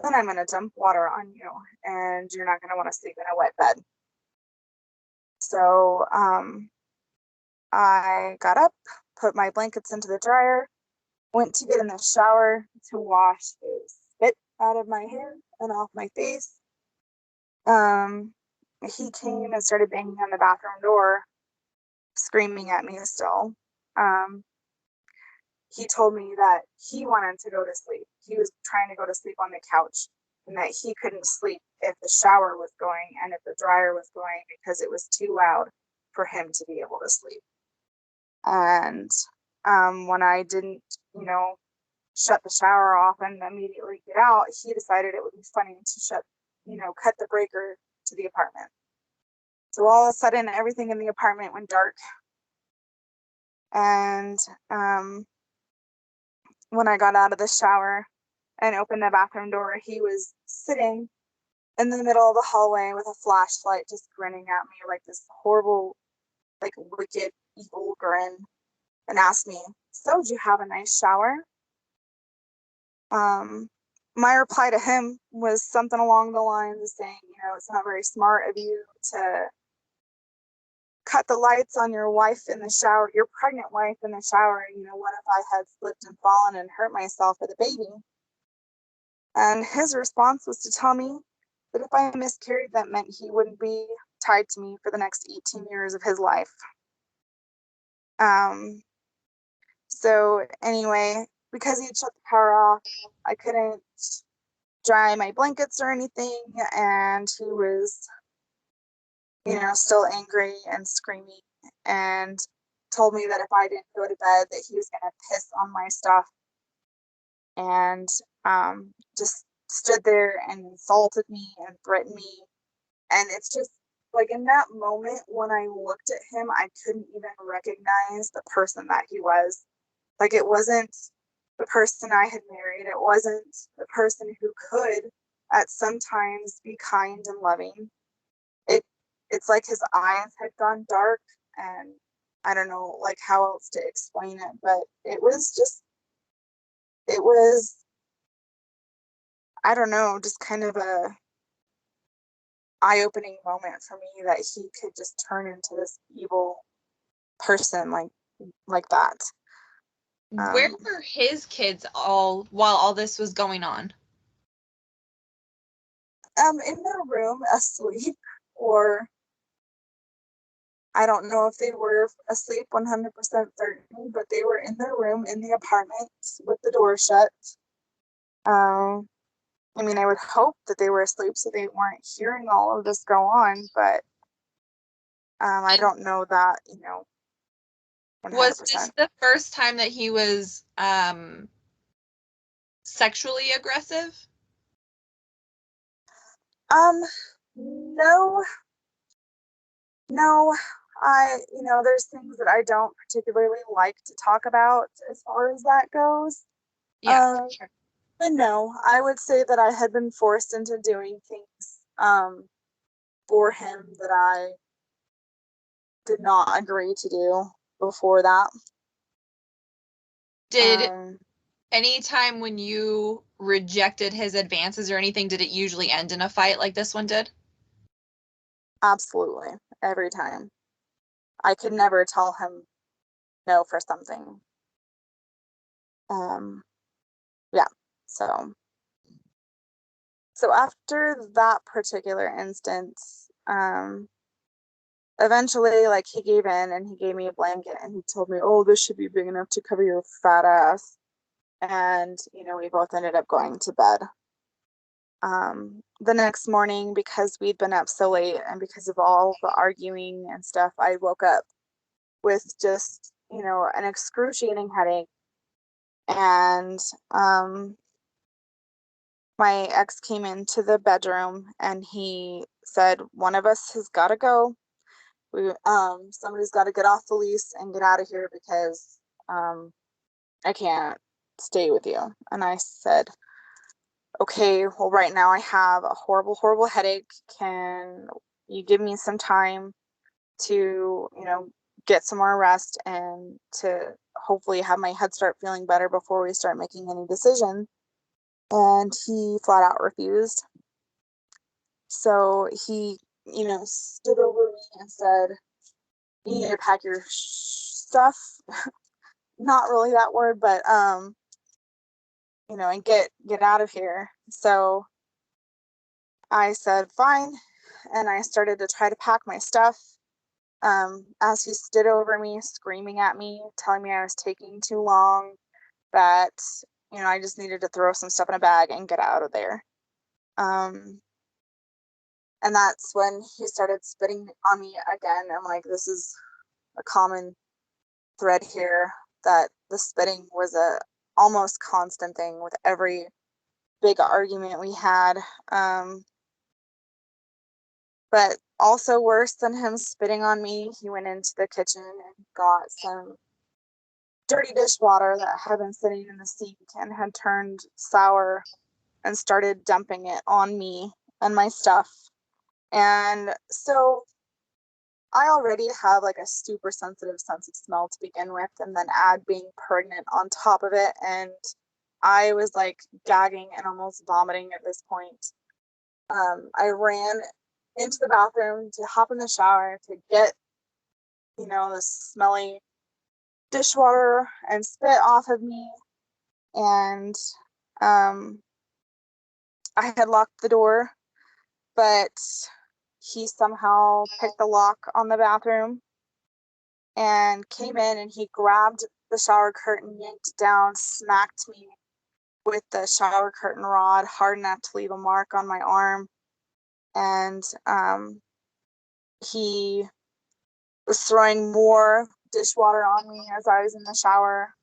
then I'm going to dump water on you, and you're not going to want to sleep in a wet bed. So I got up, put my blankets into the dryer, went to get in the shower to wash the spit out of my hair and off my face. He came and started banging on the bathroom door, screaming at me still. He told me that he wanted to go to sleep. He was trying to go to sleep on the couch, and that he couldn't sleep if the shower was going and if the dryer was going because it was too loud for him to be able to sleep. And when I didn't, shut the shower off and immediately get out, he decided it would be funny to cut the breaker to the apartment. So all of a sudden, everything in the apartment went dark. And when I got out of the shower and opened the bathroom door, he was sitting in the middle of the hallway with a flashlight, just grinning at me like this horrible, like wicked, evil grin, and asked me, "So, did you have a nice shower?" My reply to him was something along the lines of saying, it's not very smart of you to cut the lights on your wife in the shower, your pregnant wife in the shower. What if I had slipped and fallen and hurt myself or the baby? And his response was to tell me that if I miscarried, that meant he wouldn't be tied to me for the next 18 years of his life. So anyway, because he had shut the power off, I couldn't dry my blankets or anything, and he was, still angry and screaming, and told me that if I didn't go to bed, that he was going to piss on my stuff, and just stood there and insulted me and threatened me. And it's just like in that moment when I looked at him, I couldn't even recognize the person that he was. Like, it wasn't the person I had married. It wasn't the person who could at sometimes be kind and loving. It's like his eyes had gone dark, and I don't know like how else to explain it, but it was I don't know, just kind of a eye-opening moment for me that he could just turn into this evil person like that. Where were his kids all while all this was going on? In their room asleep, or I don't know if they were asleep 100% certain, but they were in their room in the apartment with the door shut. I mean, I would hope that they were asleep so they weren't hearing all of this go on, but I don't know that, 100%. Was this the first time that he was sexually aggressive? No, there's things that I don't particularly like to talk about as far as that goes. Yeah, sure. But no, I would say that I had been forced into doing things for him that I did not agree to do before that. Did any time when you rejected his advances or anything, did it usually end in a fight like this one did? Absolutely. Every time. I could never tell him no for something. Yeah. So after that particular instance, eventually, like, he gave in and he gave me a blanket and he told me, "Oh, this should be big enough to cover your fat ass." And, we both ended up going to bed. The next morning, because we'd been up so late and because of all the arguing and stuff, I woke up with just, an excruciating headache. And my ex came into the bedroom and he said, "One of us has got to go. Somebody's got to get off the lease and get out of here because I can't stay with you." And I said, "Okay, well, right now I have a horrible, horrible headache. Can you give me some time to, get some more rest and to hopefully have my head start feeling better before we start making any decisions. And he flat out refused. So he, stood over me and said, "You need to pack your stuff." Not really that word, but and get out of here. So I said, "Fine," and I started to try to pack my stuff. As he stood over me, screaming at me, telling me I was taking too long, that I just needed to throw some stuff in a bag and get out of there. And that's when he started spitting on me again. I'm like, this is a common thread here, that the spitting was a almost constant thing with every big argument we had. But also worse than him spitting on me, he went into the kitchen and got some dirty dishwater that had been sitting in the sink and had turned sour and started dumping it on me and my stuff. And so I already have like a super sensitive sense of smell to begin with, and then add being pregnant on top of it. And I was like gagging and almost vomiting at this point. I ran into the bathroom to hop in the shower to get, the smelly dishwater and spit off of me. And I had locked the door, but he somehow picked the lock on the bathroom and came in, and he grabbed the shower curtain, yanked it down, smacked me with the shower curtain rod hard enough to leave a mark on my arm. And he was throwing more dishwater on me as I was in the shower.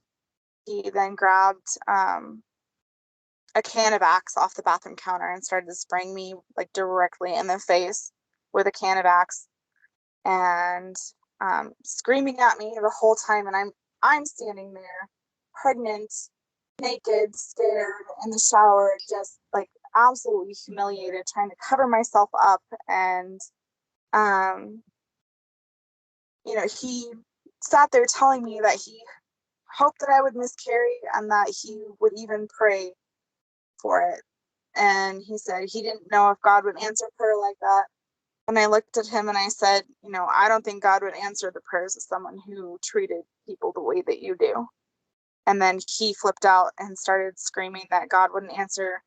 He then grabbed a can of Axe off the bathroom counter and started spraying me like directly in the face with a can of Axe, and screaming at me the whole time. And I'm standing there, pregnant, naked, scared, in the shower, just like absolutely humiliated, trying to cover myself up. And he sat there telling me that he hoped that I would miscarry and that he would even pray for it. And he said he didn't know if God would answer prayer like that. And I looked at him and I said, I don't think God would answer the prayers of someone who treated people the way that you do. And then he flipped out and started screaming that God wouldn't answer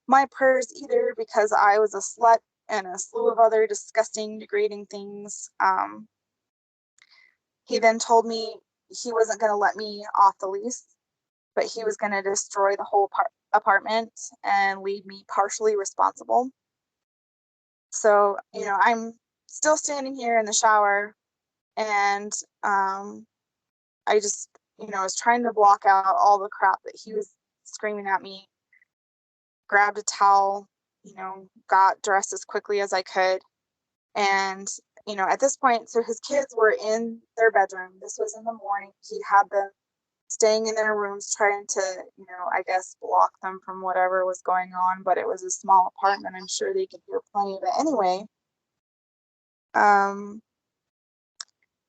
my prayers either, because I was a slut and a slew of other disgusting, degrading things. He then told me he wasn't going to let me off the lease, but he was going to destroy the whole apartment and leave me partially responsible. So, I'm still standing here in the shower, and I just, was trying to block out all the crap that he was screaming at me, grabbed a towel, got dressed as quickly as I could. And, at this point, so his kids were in their bedroom. This was in the morning. He had them staying in their rooms, trying to, I guess block them from whatever was going on, but it was a small apartment. I'm sure they could hear plenty of it anyway.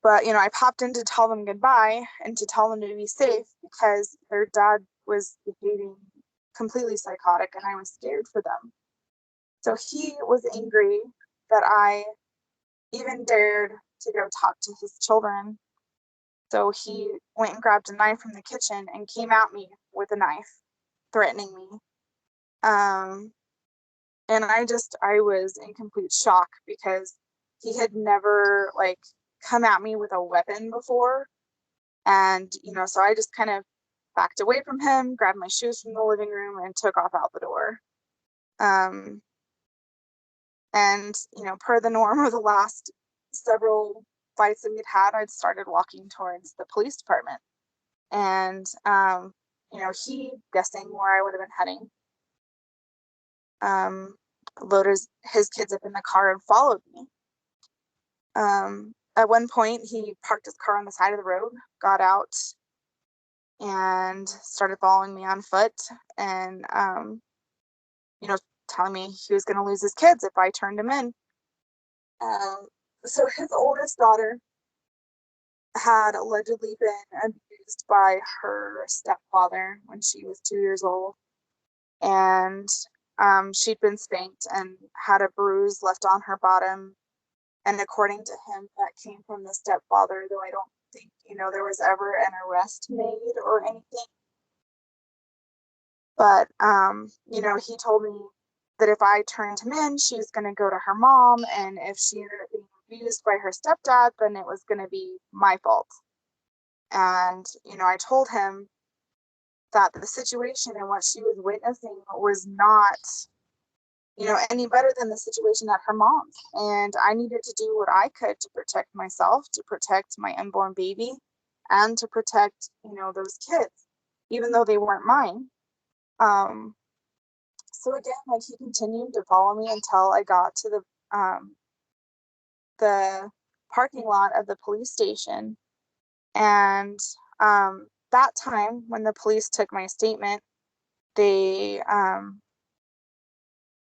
But, I popped in to tell them goodbye and to tell them to be safe, because their dad was behaving completely psychotic and I was scared for them. So he was angry that I even dared to go talk to his children. So he went and grabbed a knife from the kitchen and came at me with a knife, threatening me. And I was in complete shock, because he had never come at me with a weapon before. And, so I just kind of backed away from him, grabbed my shoes from the living room, and took off out the door. And, per the norm of the last several fights that we'd had, I'd started walking towards the police department. And, he, guessing where I would have been heading, loaded his kids up in the car and followed me. At one point, he parked his car on the side of the road, got out, and started following me on foot, and, telling me he was going to lose his kids if I turned him in. So his oldest daughter had allegedly been abused by her stepfather when she was 2 years old. And she'd been spanked and had a bruise left on her bottom. And according to him, that came from the stepfather, though I don't think, there was ever an arrest made or anything. But, he told me that if I turned him in, she was going to go to her mom. And if she ended up being abused by her stepdad, then it was going to be my fault. And, I told him that the situation and what she was witnessing was not, any better than the situation at her mom's. And I needed to do what I could to protect myself, to protect my unborn baby, and to protect, those kids, even though they weren't mine. So again, like, he continued to follow me until I got to the parking lot of the police station. And that time when the police took my statement, they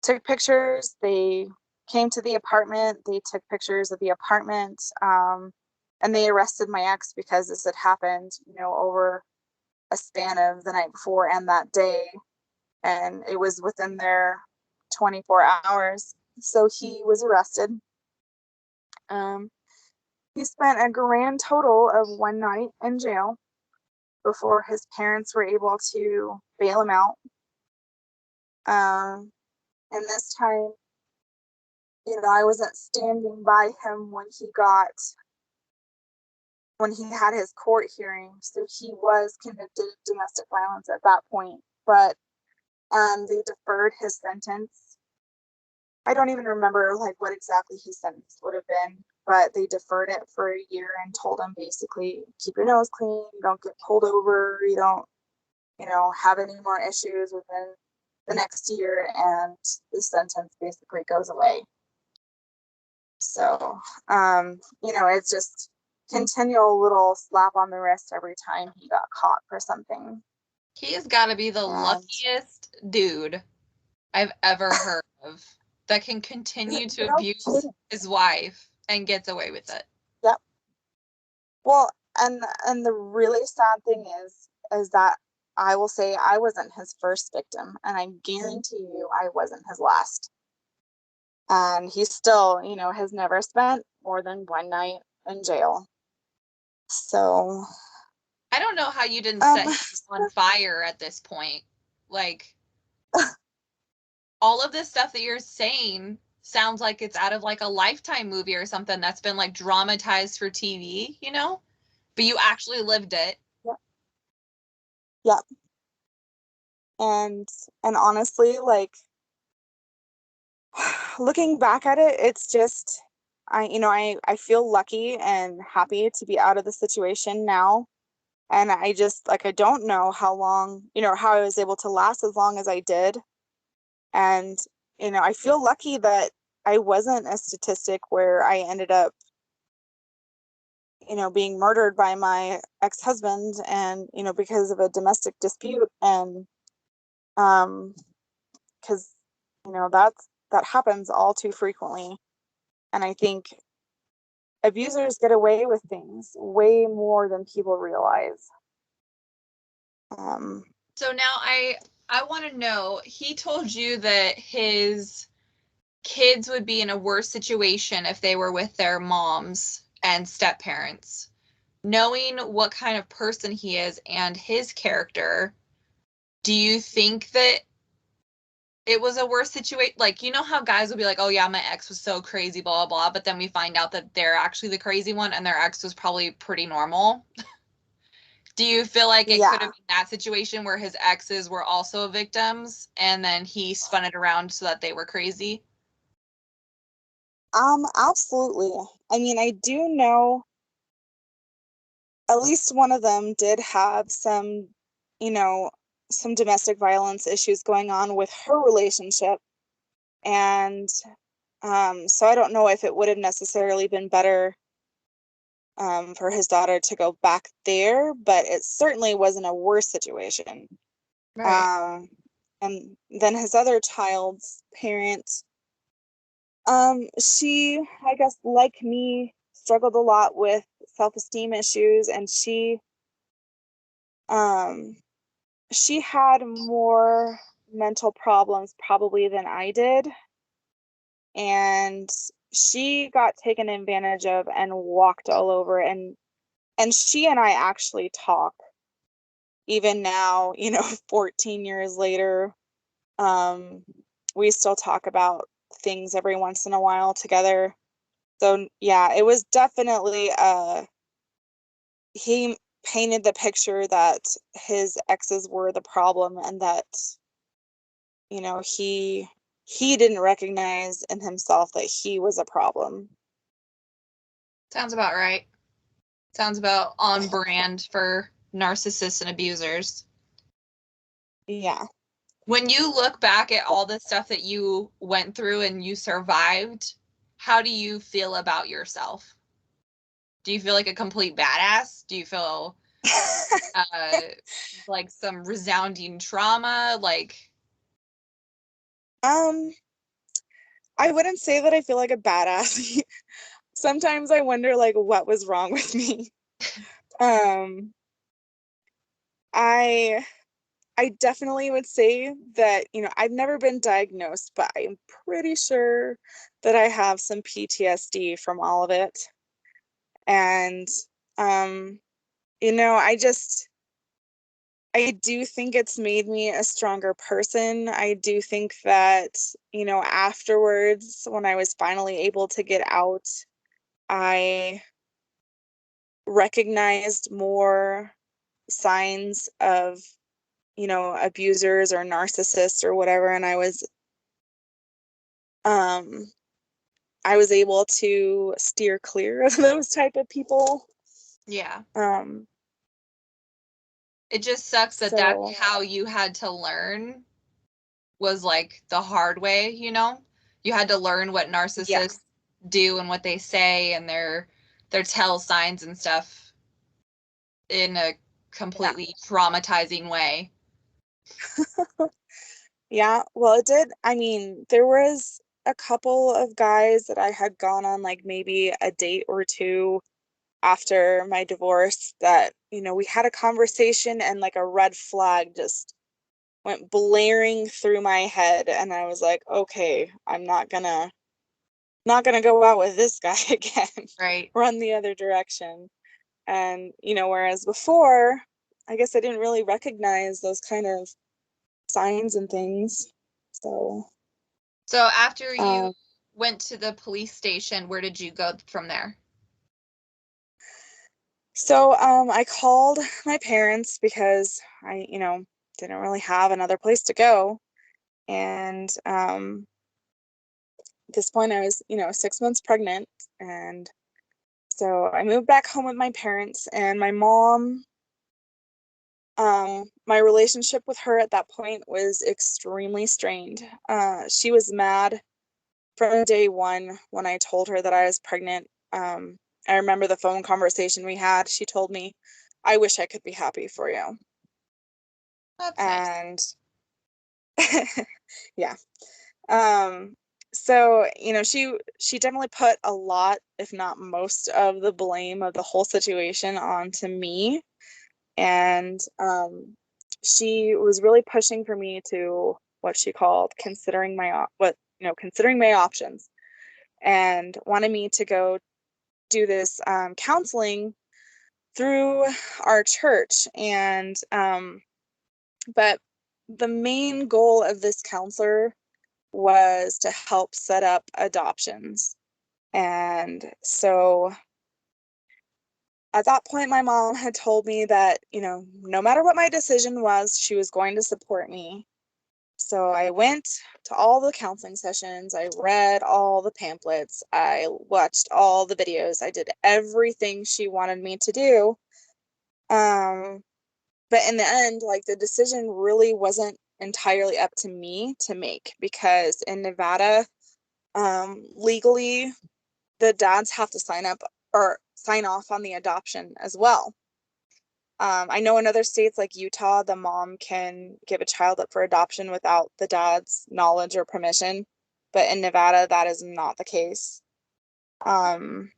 took pictures. They came to the apartment. They took pictures of the apartment. And they arrested my ex because this had happened, over a span of the night before and that day. And it was within their 24 hours. So he was arrested. He spent a grand total of one night in jail before his parents were able to bail him out. And this time, I wasn't standing by him when he had his court hearing. So he was convicted of domestic violence at that point. But they deferred his sentence. I don't even remember what exactly his sentence would have been, but they deferred it for a year and told him basically, keep your nose clean, you don't get pulled over, you don't, have any more issues within the next year, and the sentence basically goes away. So, it's just continual little slap on the wrist every time he got caught for something. He's got to be the luckiest dude I've ever heard of that can continue to abuse his wife and gets away with it. Yep. Well, and the really sad thing is that I will say I wasn't his first victim, and I guarantee you I wasn't his last. And he still, has never spent more than one night in jail. So I don't know how you didn't set him on fire at this point. All of this stuff that you're saying sounds like it's out of a Lifetime movie or something that's been dramatized for TV, but you actually lived it. Yep. And honestly, looking back at it, it's just I feel lucky and happy to be out of the situation now. And I just I don't know how long, how I was able to last as long as I did. And I feel lucky that I wasn't a statistic where I ended up being murdered by my ex-husband, and because of a domestic dispute. And because that happens all too frequently. And I think abusers get away with things way more than people realize. So now I want to know, he told you that his kids would be in a worse situation if they were with their moms and step parents. Knowing what kind of person he is and his character, do you think that it was a worse situation? How guys will be like, oh yeah, my ex was so crazy, blah, blah, blah, but then we find out that they're actually the crazy one and their ex was probably pretty normal. Do you feel like it could have been that situation where his exes were also victims and then he spun it around so that they were crazy? Absolutely. I mean, I do know at least one of them did have some, some domestic violence issues going on with her relationship. And so I don't know if it would have necessarily been better for his daughter to go back there, but it certainly wasn't a worse situation. Right. And then his other child's parent, she, I guess, like me, struggled a lot with self-esteem issues, and um she had more mental problems probably than I did, and she got taken advantage of and walked all over, and she and I actually talk even now, 14 years later. um we still talk about things every once in a while together. So yeah, it was definitely he painted the picture that his exes were the problem, and that he didn't recognize in himself that he was a problem. Sounds about right. Sounds about on brand for narcissists and abusers. Yeah. When you look back at all the stuff that you went through and you survived, how do you feel about yourself? Do you feel like a complete badass? Do you feel uh like some resounding trauma? Like, um I wouldn't say that I feel like a badass. Sometimes I wonder like what was wrong with me. um I I definitely would say that, I've never been diagnosed, but I'm pretty sure that I have some PTSD from all of it. And, um, I do think it's made me a stronger person. I do think that, afterwards, when I was finally able to get out, I recognized more signs of, abusers or narcissists or whatever, and um I was able to steer clear of those type of people. yeah. Um It just sucks that that's so how you had to learn, was like the hard way, you know? You had to learn what yeah, narcissists do and what they say and their tell signs and stuff in a yeah. completely traumatizing way. Yeah, well, it did. I mean, there was a couple of guys that I had gone on like maybe a date or two after my divorce that, we had a conversation and like a red flag just went blaring through my head, and I was like, okay, I'm not gonna go out with this guy again. Right. Run the other direction. And, whereas before, I guess I didn't really recognize those kind of signs and things. So, So after you um, went to the police station, where did you go from there? I called my parents because I, didn't really have another place to go. And at this point, I was, 6 months pregnant. And so I moved back home with my parents, and my mom, my relationship with her at that point was extremely strained. She was mad from day one when I told her that I was pregnant. I remember the phone conversation we had. She told me, I wish I could be happy for you. That's nice. And yeah. Um, she definitely put a lot, if not most of the blame of the whole situation onto me. And she was really pushing for me to what she called considering my options, and wanted me to go do this counseling through our church. And but the main goal of this counselor was to help set up adoptions. And so at that point, my mom had told me that, no matter what my decision was, she was going to support me. So I went to all the counseling sessions. I read all the pamphlets. I watched all the videos. I did everything she wanted me to do. Um, but in the end, like, the decision really wasn't entirely up to me to make, because in Nevada, legally, the dads have to sign up or sign off on the adoption as well. I know in other states like Utah, the mom can give a child up for adoption without the dad's knowledge or permission, but in Nevada, that is not the case. Um,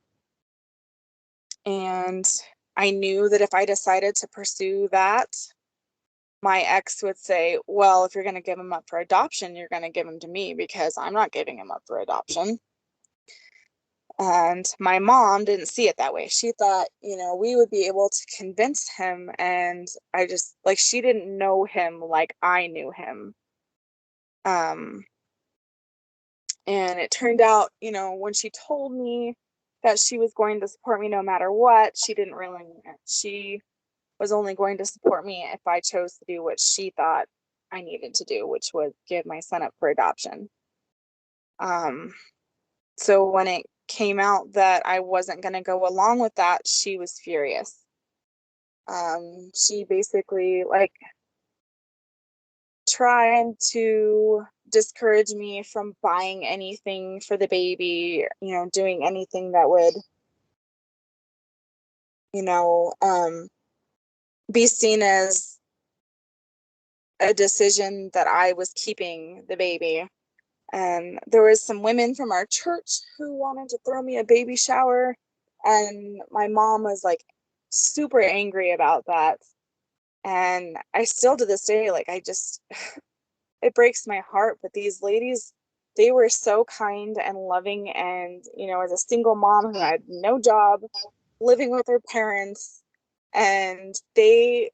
And I knew that if I decided to pursue that, my ex would say, well, if you're going to give him up for adoption, you're going to give him to me because I'm not giving him up for adoption. And my mom didn't see it that way. She thought, we would be able to convince him. And I just, like, she didn't know him like I knew him. Um, and it turned out, when she told me that she was going to support me no matter what, she didn't really mean it. She was only going to support me if I chose to do what she thought I needed to do, which was give my son up for adoption. So when it came out that I wasn't going to go along with that, she was furious. She basically like trying to discourage me from buying anything for the baby, doing anything that would, you know, um, be seen as a decision that I was keeping the baby. And there was some women from our church who wanted to throw me a baby shower, and my mom was like super angry about that. And I still to this day, like, it breaks my heart, but these ladies, they were so kind and loving. And, as a single mom who had no job, living with her parents, and they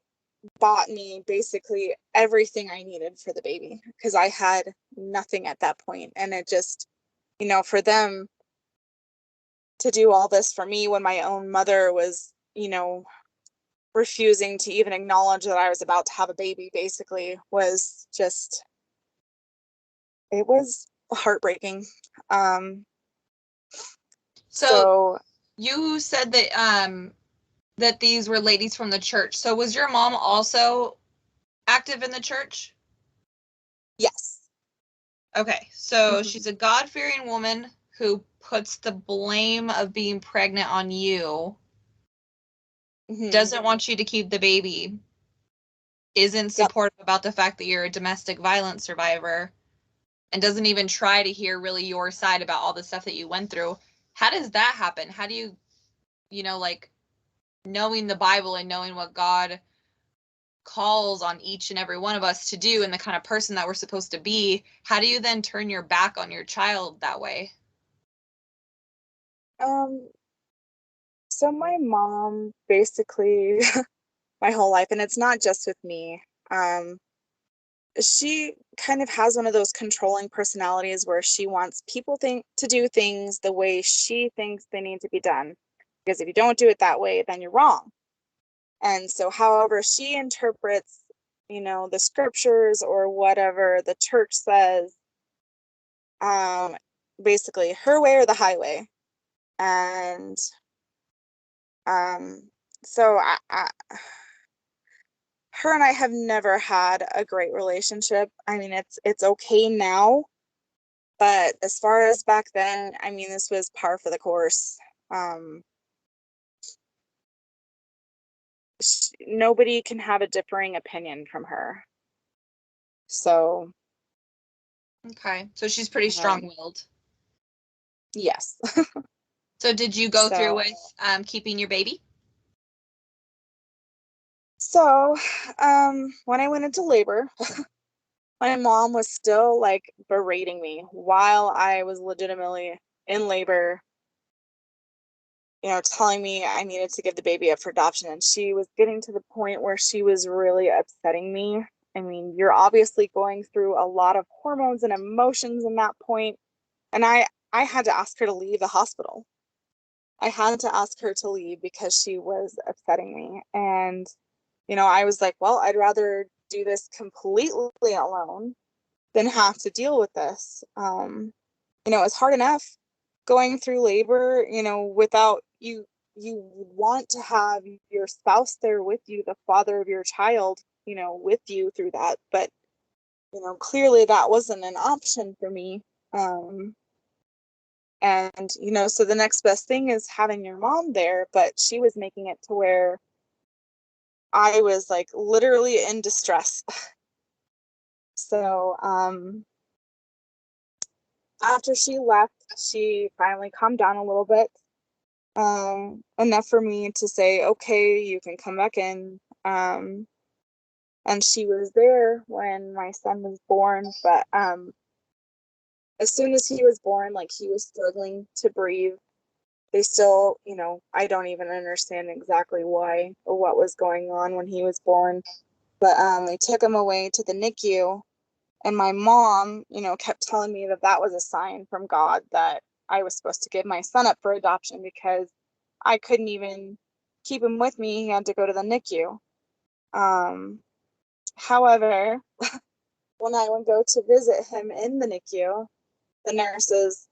bought me basically everything I needed for the baby because I had nothing at that point. And it just, for them to do all this for me when my own mother was, refusing to even acknowledge that I was about to have a baby, basically, was just, it was heartbreaking. Um, So so you said that these were ladies from the church. So was your mom also active in the church? yes. Okay. So Mm-hmm. she's a God-fearing woman who puts the blame of being pregnant on you, Mm-hmm. doesn't want you to keep the baby, isn't Yep. supportive about the fact that you're a domestic violence survivor, and doesn't even try to hear really your side about all the stuff that you went through. How does that happen? How do you, like, knowing the Bible and knowing what God calls on each and every one of us to do and the kind of person that we're supposed to be, how do you then turn your back on your child that way? Um, so my mom basically my whole life, and it's not just with me. Um, she kind of has one of those controlling personalities where she wants people think to do things the way she thinks they need to be done. Because if you don't do it that way, then you're wrong. And so, however she interprets, the scriptures or whatever the church says, um, basically her way or the highway. And um, so her and I have never had a great relationship. I mean, it's okay now, but as far as back then, I mean, this was par for the course. Um, Nobody can have a differing opinion from her. So, Okay. So she's pretty um, strong-willed. yes. So did you go through So, with keeping your baby? so, when I went into labor, my mom was still like berating me while I was legitimately in labor, telling me I needed to give the baby up for adoption. And she was getting to the point where she was really upsetting me. I mean, you're obviously going through a lot of hormones and emotions in that point. And I had to ask her to leave the hospital. I had to ask her to leave because she was upsetting me. And, I was like, well, I'd rather do this completely alone than have to deal with this. It's hard enough going through labor, without you want to have your spouse there with you, the father of your child, with you through that. But, clearly that wasn't an option for me. Um, and, so the next best thing is having your mom there, but she was making it to where I was like literally in distress. So, after she left, she finally calmed down a little bit. enough for me to say, okay, you can come back in. And she was there when my son was born, but as soon as he was born, like he was struggling to breathe. They still, I don't even understand exactly why or what was going on when he was born, but they took him away to the NICU, and my mom, kept telling me that that was a sign from God that I was supposed to give my son up for adoption because I couldn't even keep him with me. He had to go to the NICU. However, when I would go to visit him in the NICU, the nurses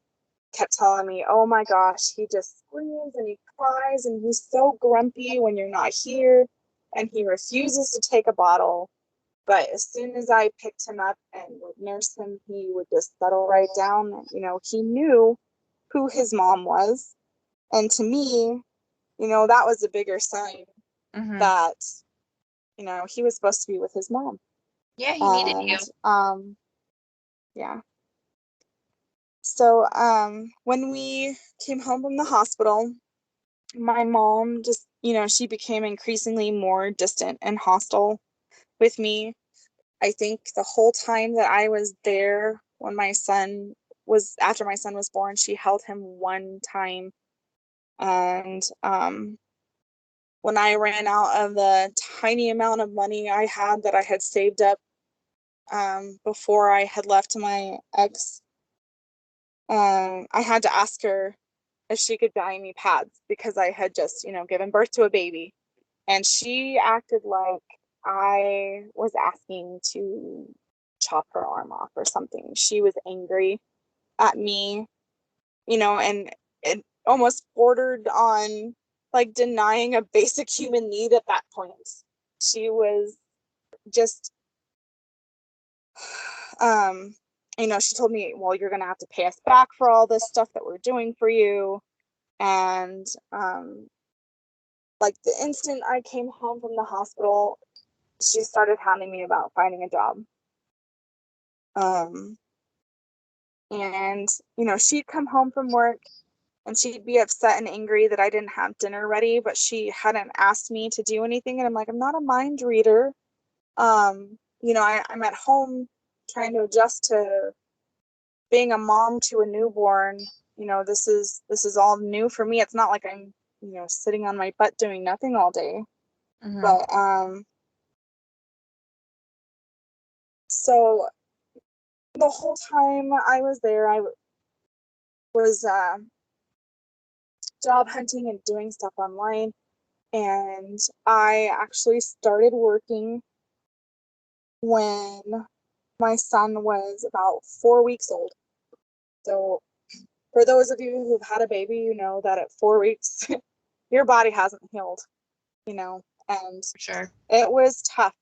kept telling me, oh my gosh, he just screams and he cries and he's so grumpy when you're not here and he refuses to take a bottle. But as soon as I picked him up and would nurse him, he would just settle right down. He knew who his mom was. And to me, that was a bigger sign Mm-hmm. that, he was supposed to be with his mom. Yeah, he needed And you. yeah. So when we came home from the hospital, my mom just, she became increasingly more distant and hostile with me. I think the whole time that I was there when after my son was born, she held him one time. And when I ran out of the tiny amount of money I had that I had saved up before I had left my ex, I had to ask her if she could buy me pads because I had just, given birth to a baby. And she acted like I was asking to chop her arm off or something. She was angry at me, and it almost bordered on like denying a basic human need at that point. She was just, she told me, well, you're going to have to pay us back for all this stuff that we're doing for you. And like the instant I came home from the hospital, she started hounding me about finding a job. Um, and, she'd come home from work and she'd be upset and angry that I didn't have dinner ready, but she hadn't asked me to do anything. And I'm like, I'm not a mind reader. I'm at home trying to adjust to being a mom to a newborn. This is all new for me. It's not like I'm, sitting on my butt doing nothing all day. Mm-hmm. But so the whole time I was there, I was job hunting and doing stuff online. And I actually started working when my son was about 4 weeks old. So for those of you who've had a baby, you know that at 4 weeks, your body hasn't healed, and For sure. it was tough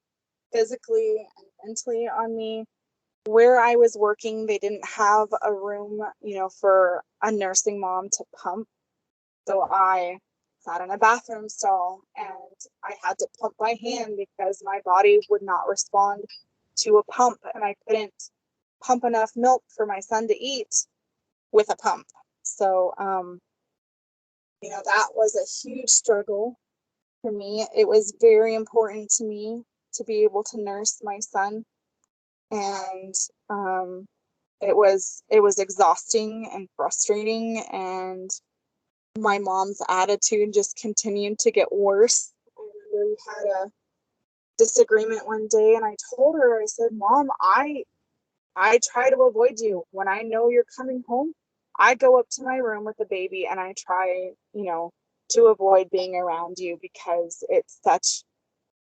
physically and mentally on me. Where I was working, they didn't have a room, for a nursing mom to pump. So I sat in a bathroom stall and I had to pump by hand because my body would not respond to a pump and I couldn't pump enough milk for my son to eat with a pump. So, that was a huge struggle for me. It was very important to me to be able to nurse my son. And it was exhausting and frustrating, and my mom's attitude just continued to get worse. I remember we had a disagreement one day and I told her, I said, Mom, I try to avoid you. When I know you're coming home, I go up to my room with the baby and I try, to avoid being around you because it's such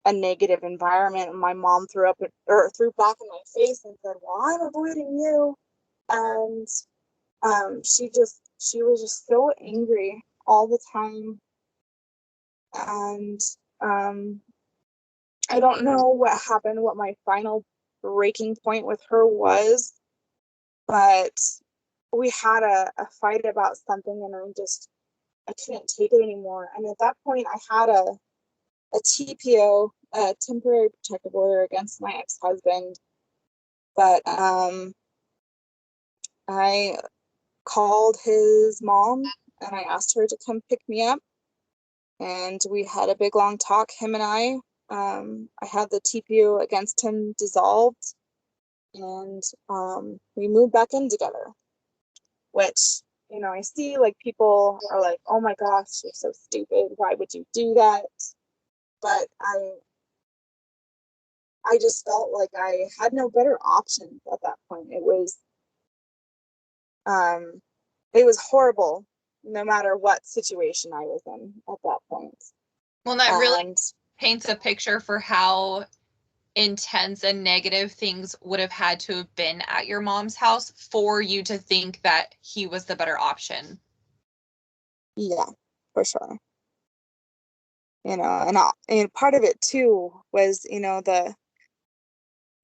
a negative environment. And my mom threw back in my face and said, well, I'm avoiding you. And she was just so angry all the time. And I don't know what happened, what my final breaking point with her was, but we had a fight about something and I couldn't take it anymore. And at that point I had a TPO, a temporary protective order against my ex-husband. But I called his mom and I asked her to come pick me up. And we had a big long talk, him and I. I had the TPO against him dissolved, and we moved back in together, which, I see like people are like, oh my gosh, you're so stupid. Why would you do that? But I just felt like I had no better option at that point. Um, it was horrible no matter what situation I was in at that point. Well, that really And paints a picture for how intense and negative things would have had to have been at your mom's house for you to think that he was the better option. yeah, for sure. And part of it too was,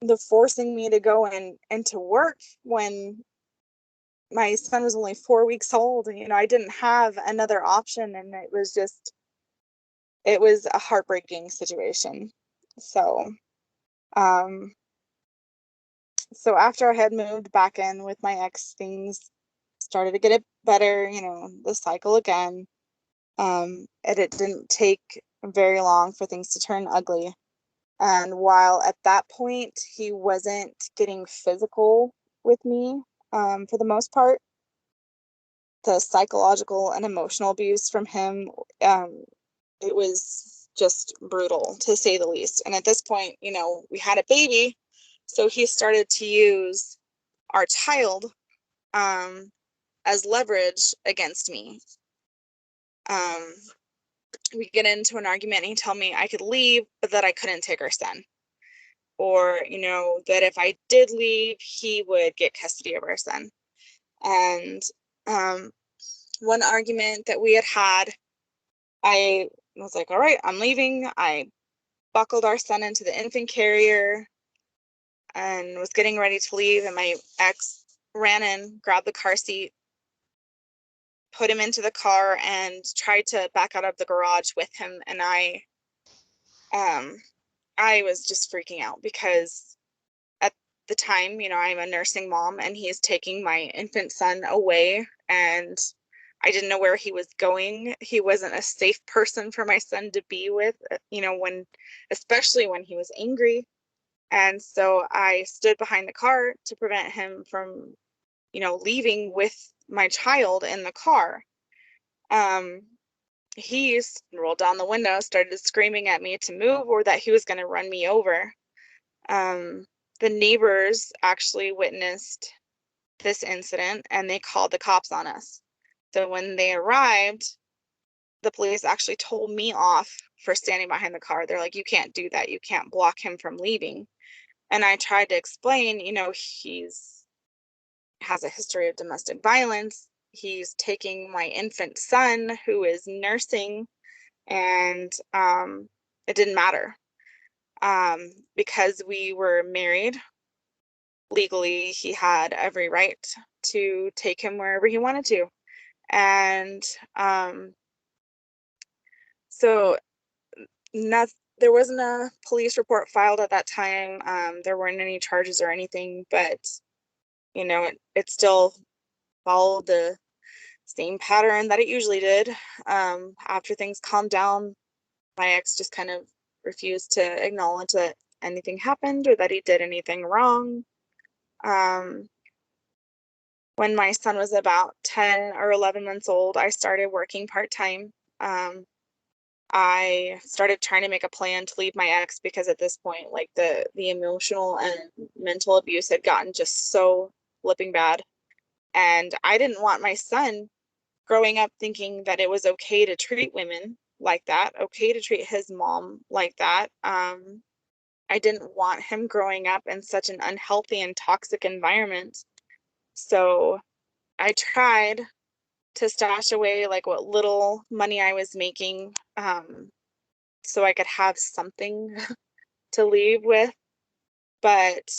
the forcing me to go and to work when my son was only 4 weeks old. I didn't have another option, and it was a heartbreaking situation. So, um, so after I had moved back in with my ex, things started to get it better, the cycle again. And it didn't take very long for things to turn ugly. And while at that point he wasn't getting physical with me, for the most part, the psychological and emotional abuse from him, it was just brutal to say the least. And at this point, we had a baby, so he started to use our child, as leverage against me. Um, we get into an argument, and he told me I could leave, but that I couldn't take our son. Or, that if I did leave, he would get custody of our son. And one argument that we had, I was like, all right, I'm leaving. I buckled our son into the infant carrier and was getting ready to leave. And my ex ran in, grabbed the car seat, put him into the car, and tried to back out of the garage with him. And I was just freaking out because at the time, I'm a nursing mom, and he is taking my infant son away, and I didn't know where he was going. He wasn't a safe person for my son to be with, especially when he was angry. And so I stood behind the car to prevent him from, leaving with my child in the car. Um, he rolled down the window, started screaming at me to move or that he was going to run me over. Um, the neighbors actually witnessed this incident, and they called the cops on us. So when they arrived, the police actually told me off for standing behind the car. They're like, you can't do that. You can't block him from leaving. And I tried to explain, he's has a history of domestic violence. He's taking my infant son who is nursing, and it didn't matter. Because we were married legally, he had every right to take him wherever he wanted to. And so not, there wasn't a police report filed at that time. There weren't any charges or anything, but it still followed the same pattern that it usually did. After things calmed down, my ex just kind of refused to acknowledge that anything happened or that he did anything wrong. When my son was about 10 or 11 months old, I started working part-time. I started trying to make a plan to leave my ex because at this point, like the emotional and mental abuse had gotten just so flipping bad. And I didn't want my son growing up thinking that it was okay to treat women like that, okay to treat his mom like that. I didn't want him growing up in such an unhealthy and toxic environment. So I tried to stash away like what little money I was making, so I could have something to leave with. But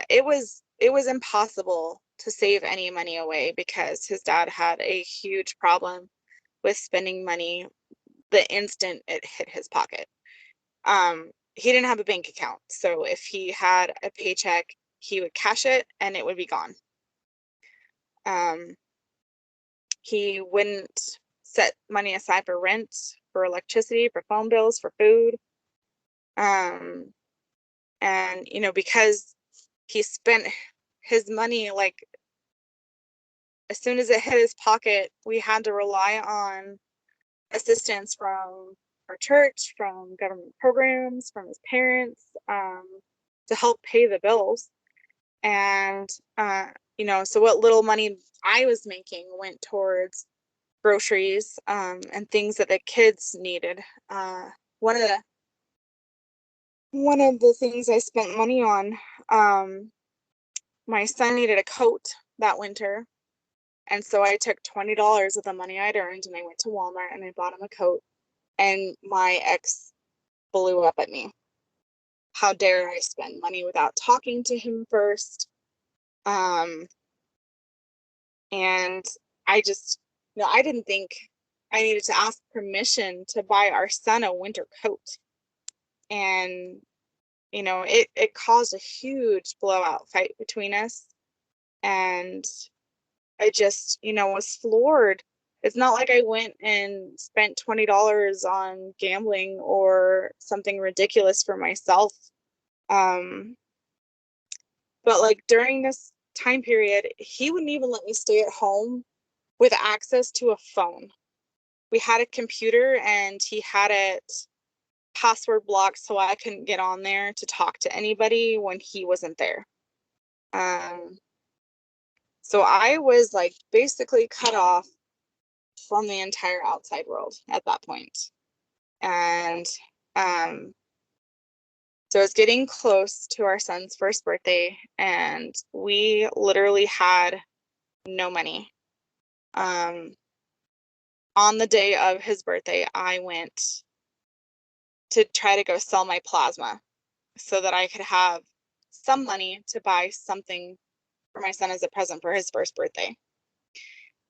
it was impossible to save any money away because his dad had a huge problem with spending money the instant it hit his pocket. He didn't have a bank account, so if he had a paycheck, he would cash it and it would be gone. Um, He wouldn't set money aside for rent, for electricity, for phone bills, for food. And, because he spent his money, like, as soon as it hit his pocket, we had to rely on assistance from our church, from government programs, from his parents, to help pay the bills. And, so what little money I was making went towards groceries, and things that the kids needed. One of the things I spent money on, my son needed a coat that winter. And so I took $20 of the money I'd earned and I went to Walmart and I bought him a coat. And my ex blew up at me. How dare I spend money without talking to him first? And I just, I didn't think I needed to ask permission to buy our son a winter coat. And, it caused a huge blowout fight between us. And I just, was floored. It's not like I went and spent $20 on gambling or something ridiculous for myself. But like during this time period, he wouldn't even let me stay at home with access to a phone. We had a computer and he had it password blocked so I couldn't get on there to talk to anybody when he wasn't there. So I was like basically cut off from the entire outside world at that point. And so it's getting close to our son's first birthday, and we literally had no money. On the day of his birthday, I went to try to go sell my plasma so that I could have some money to buy something for my son as a present for his first birthday.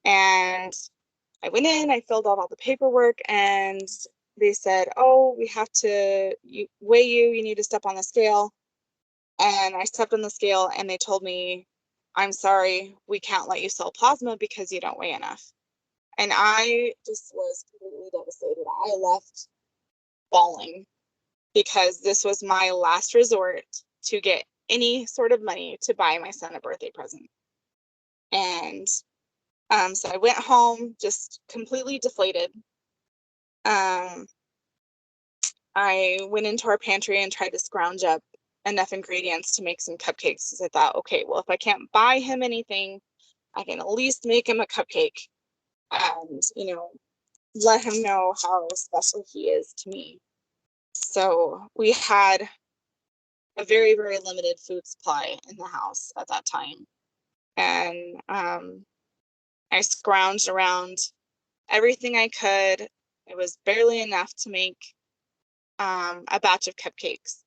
And I went in, I filled out all the paperwork, and they said, oh, we have to weigh you, you need to step on the scale. And I stepped on the scale and they told me, I'm sorry, we can't let you sell plasma because you don't weigh enough. And I just was completely devastated. I left bawling because this was my last resort to get any sort of money to buy my son a birthday present. And so I went home just completely deflated. I went into our pantry and tried to scrounge up enough ingredients to make some cupcakes because I thought, okay, well, if I can't buy him anything, I can at least make him a cupcake and, let him know how special he is to me. So we had a very, very limited food supply in the house at that time. And I scrounged around everything I could. It was barely enough to make a batch of cupcakes.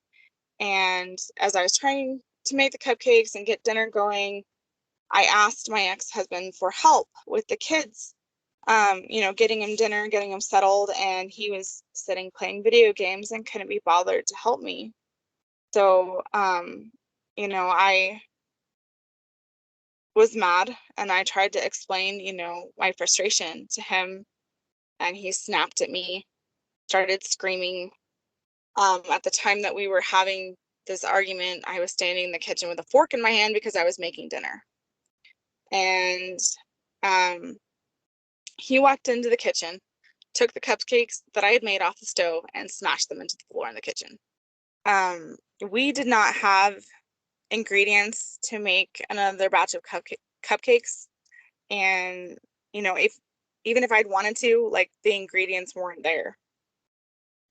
And as I was trying to make the cupcakes and get dinner going, I asked my ex-husband for help with the kids, getting him dinner, getting him settled, and he was sitting playing video games and couldn't be bothered to help me. So, I was mad and I tried to explain, my frustration to him, and he snapped at me, started screaming. At the time that we were having this argument, I was standing in the kitchen with a fork in my hand because I was making dinner. And he walked into the kitchen, took the cupcakes that I had made off the stove and smashed them into the floor in the kitchen. We did not have ingredients to make another batch of cupcakes. And, even if I'd wanted to, like, the ingredients weren't there.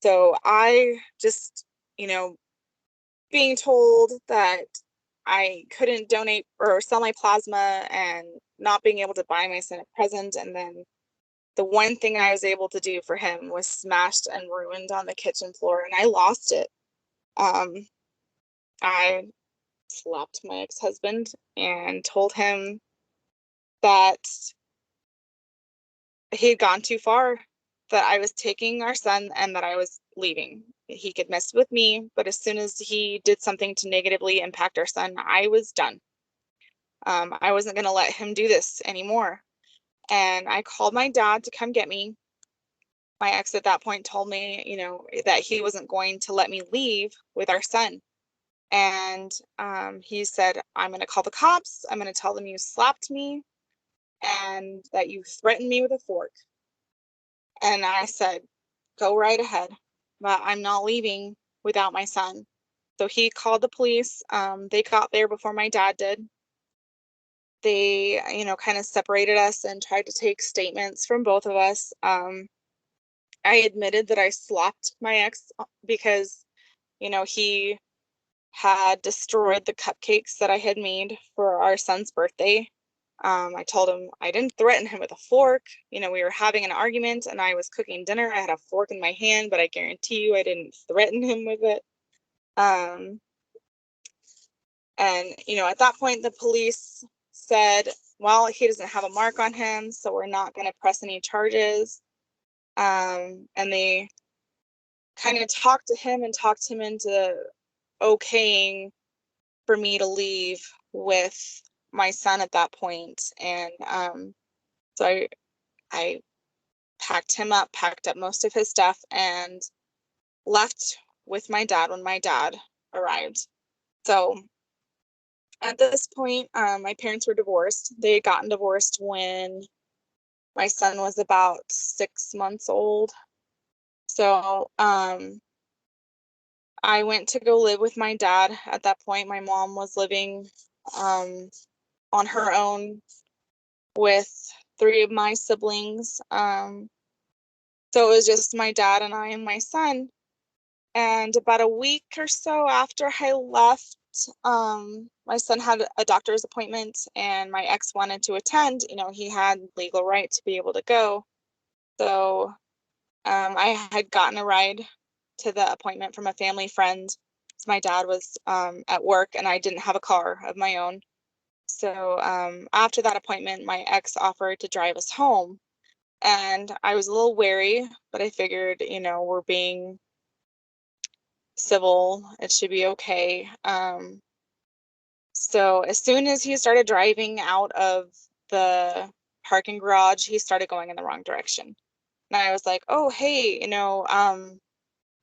So I just, being told that I couldn't donate or sell my plasma and not being able to buy my son a present. And then the one thing I was able to do for him was smashed and ruined on the kitchen floor, and I lost it. I slapped my ex-husband and told him that he had gone too far, that I was taking our son and that I was leaving. He could mess with me, but as soon as he did something to negatively impact our son, I was done. I wasn't going to let him do this anymore. and I called my dad to come get me. My ex at that point told me, that he wasn't going to let me leave with our son. And he said, I'm going to call the cops. I'm going to tell them you slapped me and that you threatened me with a fork. And I said, go right ahead, but I'm not leaving without my son. So he called the police. They got there before my dad did. They, kind of separated us and tried to take statements from both of us. I admitted that I slapped my ex because, he had destroyed the cupcakes that I had made for our son's birthday. I told him I didn't threaten him with a fork. We were having an argument and I was cooking dinner. I had a fork in my hand, but I guarantee you I didn't threaten him with it. And, at that point, the police said, well, he doesn't have a mark on him, so we're not going to press any charges. And they kind of talked to him and talked him into okaying for me to leave with my son at that point. And so I packed him up, packed up most of his stuff, and left with my dad when my dad arrived. So at this point, my parents were divorced. They had gotten divorced when my son was about 6 months old. So I went to go live with my dad. At that point, my mom was living on her own with three of my siblings. So it was just my dad and I and my son. And about a week or so after I left, my son had a doctor's appointment and my ex wanted to attend. He had legal right to be able to go. So I had gotten a ride to the appointment from a family friend. My dad was at work and I didn't have a car of my own. So after that appointment, my ex offered to drive us home. And I was a little wary, but I figured, we're being civil. It should be okay. So as soon as he started driving out of the parking garage, he started going in the wrong direction. And I was like, oh, hey,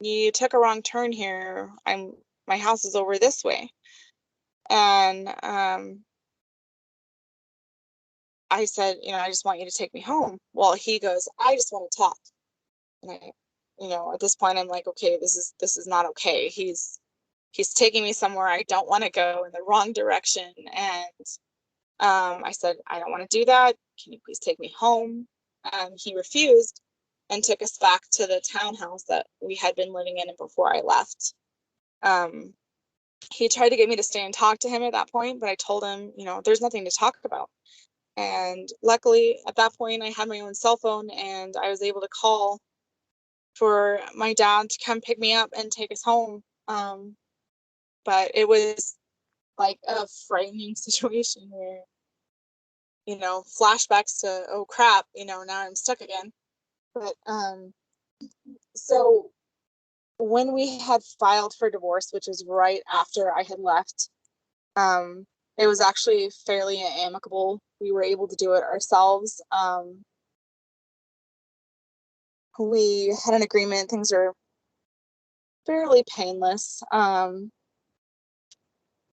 you took a wrong turn here. My house is over this way. And I said, I just want you to take me home. Well, he goes, I just want to talk. And at this point I'm like, okay, this is not okay. He's taking me somewhere I don't want to go in the wrong direction. And I said, I don't want to do that. Can you please take me home? He refused and took us back to the townhouse that we had been living in before I left. He tried to get me to stay and talk to him at that point, but I told him, there's nothing to talk about. And luckily, at that point, I had my own cell phone and I was able to call for my dad to come pick me up and take us home. But it was like a frightening situation where, flashbacks to, oh crap, now I'm stuck again. But so when we had filed for divorce, which was right after I had left, it was actually fairly amicable. We were able to do it ourselves. We had an agreement. Things are fairly painless.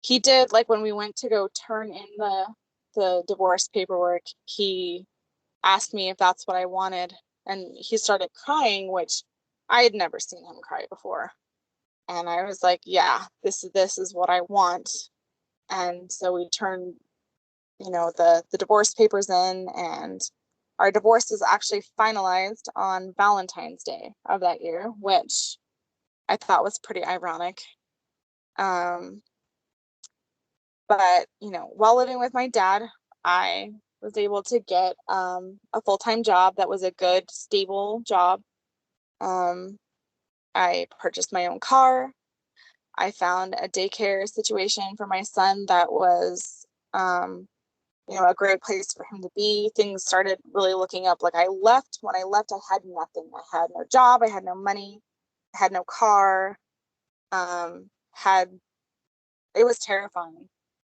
He did, like, when we went to go turn in the divorce paperwork, he asked me if that's what I wanted, and he started crying, which I had never seen him cry before. And I was like, yeah, this is what I want. And so we turned, the divorce papers in, and our divorce is actually finalized on Valentine's Day of that year, which I thought was pretty ironic. But, while living with my dad, I was able to get a full-time job that was a good, stable job. I purchased my own car. I found a daycare situation for my son that was, a great place for him to be. Things started really looking up. Like when I left, I had nothing. I had no job. I had no money. I had no car. Had It was terrifying,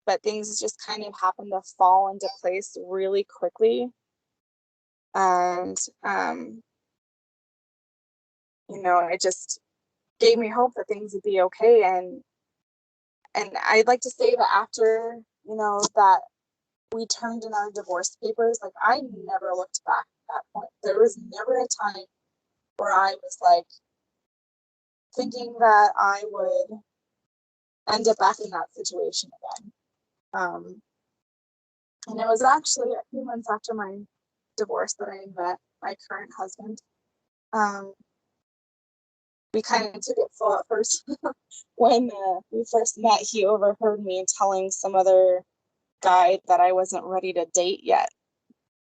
but things just kind of happened to fall into place really quickly. And, it just gave me hope that things would be okay. And I'd like to say that after, that we turned in our divorce papers, like I never looked back at that point. There was never a time where I was like thinking that I would end up back in that situation again. And it was actually a few months after my divorce that I met my current husband. We kind of took it slow at first. When we first met, he overheard me telling some other guy that I wasn't ready to date yet.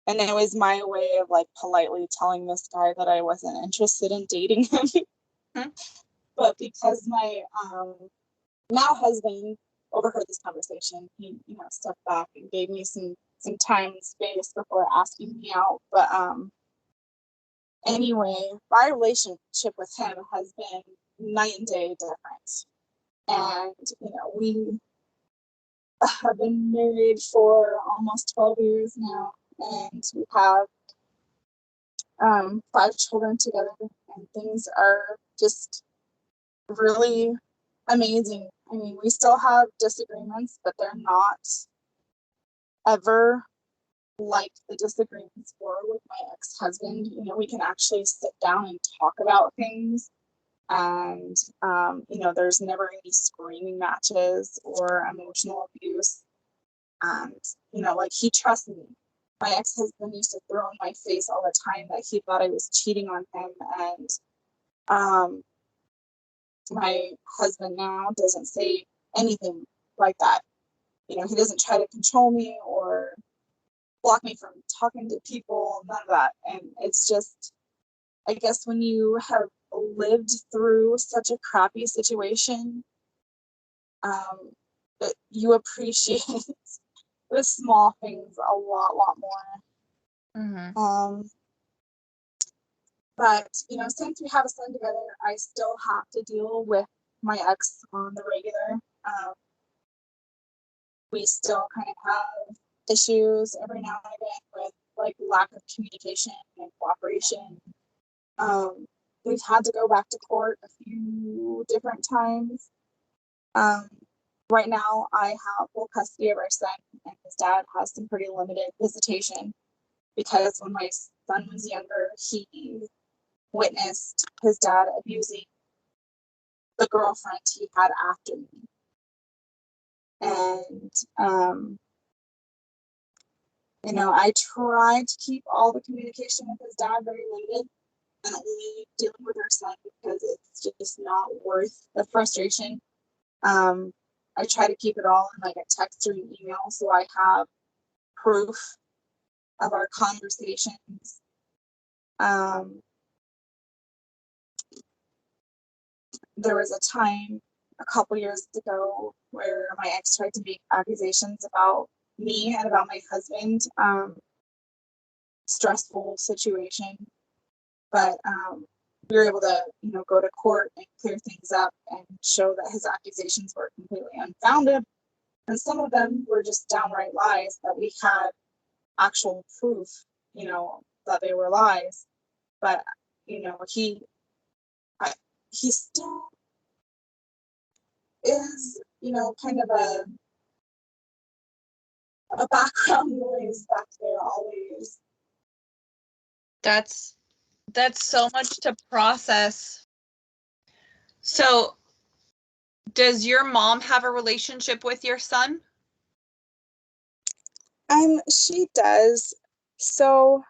And it was my way of like politely telling this guy that I wasn't interested in dating him. But because my now husband overheard this conversation, he stepped back and gave me some time and space before asking me out. But anyway, my relationship with him has been night and day different. And we have been married for almost 12 years now, and we have 5 children together, and things are just really amazing. I mean, we still have disagreements, but they're not ever like the disagreements were with my ex-husband. We can actually sit down and talk about things, and there's never any screaming matches or emotional abuse. And like, he trusts me. My ex-husband used to throw in my face all the time that he thought I was cheating on him, and my husband now doesn't say anything like that. He doesn't try to control me or block me from talking to people, none of that. And it's just, I guess, when you have lived through such a crappy situation, that you appreciate the small things a lot more. Mm-hmm. But since we have a son together, I still have to deal with my ex on the regular. We still kind of have issues every now and again with like lack of communication and cooperation. We've had to go back to court a few different times. Right now, I have full custody of our son, and his dad has some pretty limited visitation because when my son was younger, he witnessed his dad abusing the girlfriend he had after me. And, I tried to keep all the communication with his dad very limited and only dealing with our son because it's just not worth the frustration. I try to keep it all in like a text or an email so I have proof of our conversations. There was a time a couple years ago where my ex tried to make accusations about me and about my husband. Stressful situation, but we were able to, go to court and clear things up and show that his accusations were completely unfounded. And some of them were just downright lies that we had actual proof, that they were lies. But, he still is, kind of a background noise back there always. That's so much to process. So, does your mom have a relationship with your son? She does. So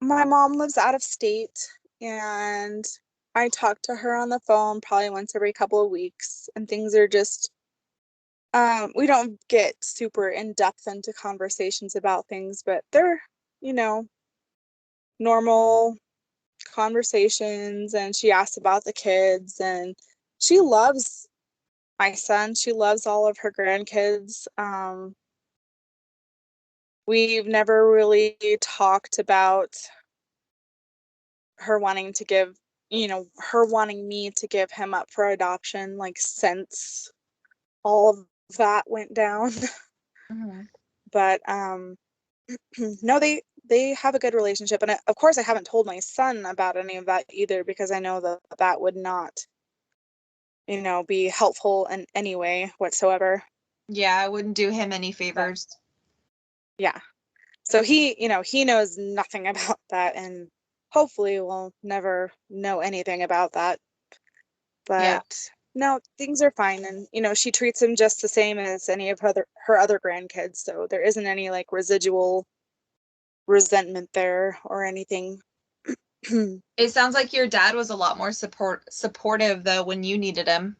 my mom lives out of state, and I talk to her on the phone probably once every couple of weeks, and things are just we don't get super in depth into conversations about things, but they're, normal conversations. And she asks about the kids, and she loves my son. She loves all of her grandkids. We've never really talked about her wanting to give, her wanting me to give him up for adoption, like, since all of that went down. Mm-hmm. But no, they have a good relationship. And of course, I haven't told my son about any of that either because I know that that would not, be helpful in any way whatsoever. Yeah, I wouldn't do him any But favors. yeah. So he knows nothing about that and hopefully will never know anything about that. Yeah. But no, things are fine. And, she treats him just the same as any of her other grandkids. So there isn't any like residual resentment there or anything. It sounds like your dad was a lot more supportive though when you needed him.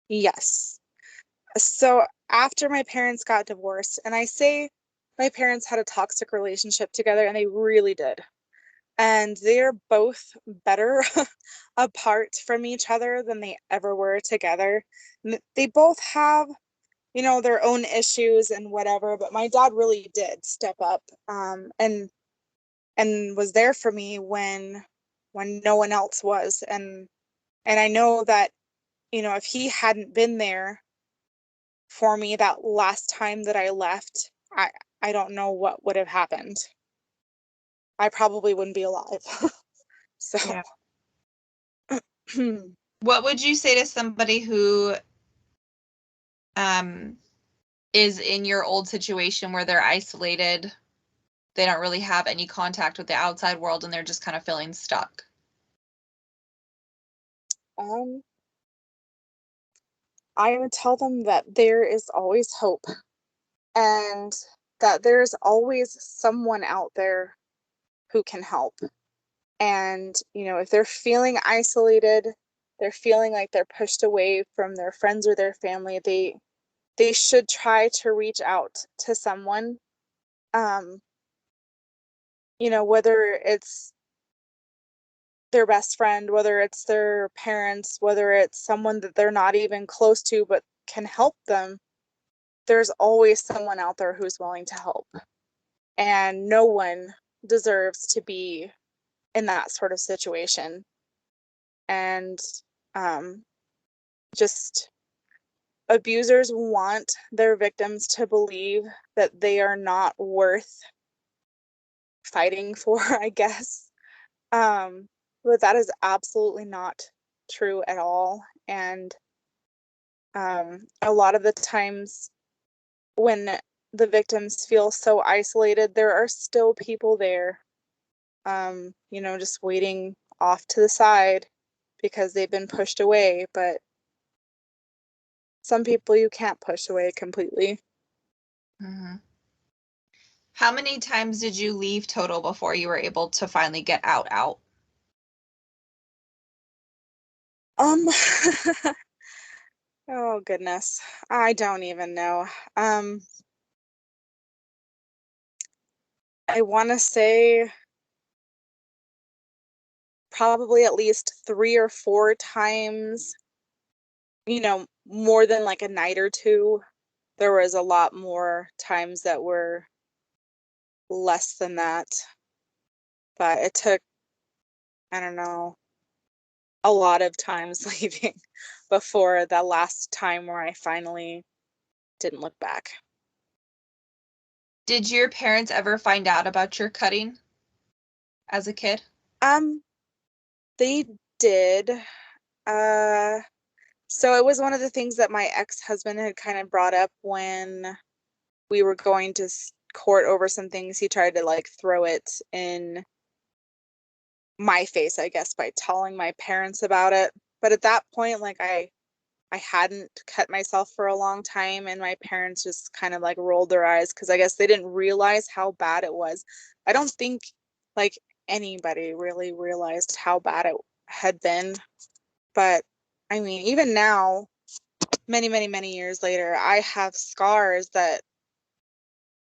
Yes. So after my parents got divorced, and I say my parents had a toxic relationship together, and they really did. And they're both better apart from each other than they ever were together. They both have, their own issues and whatever, but my dad really did step up, and was there for me when no one else was. And I know that, if he hadn't been there for me that last time that I left, I don't know what would have happened. I probably wouldn't be alive. So, Yeah. What would you say to somebody who um is in your old situation where they're isolated, they don't really have any contact with the outside world and they're just kind of feeling stuck? um, I would tell them that there is always hope and that there's always someone out there who can help. And, if they're feeling isolated, they're feeling like they're pushed away from their friends or their family, they should try to reach out to someone. Um, whether it's their best friend, whether it's their parents, whether it's someone that they're not even close to but can help them, there's always someone out there who's willing to help. And no one deserves to be in that sort of situation. And um, just abusers want their victims to believe that they are not worth fighting for, I guess. Um, but that is absolutely not true at all. And a lot of the times when the victims feel so isolated, there are still people there, just waiting off to the side because they've been pushed away. But some people you can't push away completely. Mm-hmm. How many times did you leave total before you were able to finally get out? Um, oh goodness, I don't even know. Um, I want to say probably at least 3 or 4 times, more than like a night or two. There was a lot more times that were less than that, but it took, I don't know, a lot of times leaving before that last time where I finally didn't look back. Did your parents ever find out about your cutting as a kid? Um, they did. Uh, so it was one of the things that my ex-husband had kind of brought up when we were going to court over some things. He tried to like throw it in my face, I guess, by telling my parents about it. But at that point, like I hadn't cut myself for a long time, and my parents just kind of like rolled their eyes because I guess they didn't realize how bad it was. I don't think like anybody really realized how bad it had been. But I mean, even now, many, many, many years later, I have scars that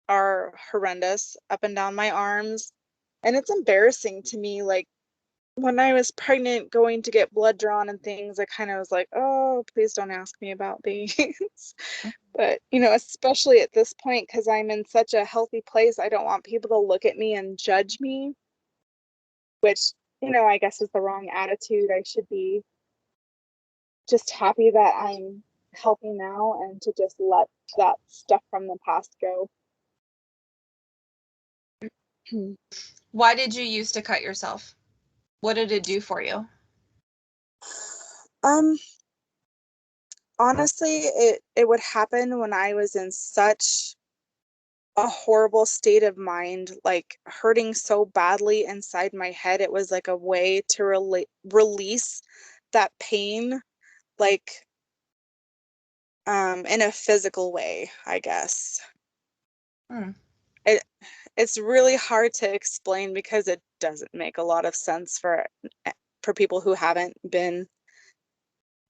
are horrendous up and down my arms. And it's embarrassing to me. Like when I was pregnant, going to get blood drawn and things, I kind of was like, oh, please don't ask me about these. But, especially at this point, because I'm in such a healthy place, I don't want people to look at me and judge me, which, I guess is the wrong attitude. I should be just happy that I'm healthy now and to just let that stuff from the past go. Why did you used to cut yourself? What did it do for you? Um, Honestly, it would happen when I was in such a horrible state of mind, like hurting so badly inside my head. It was like a way to release that pain, like in a physical way, I guess. Hmm. It it's really hard to explain because it doesn't make a lot of sense for people who haven't been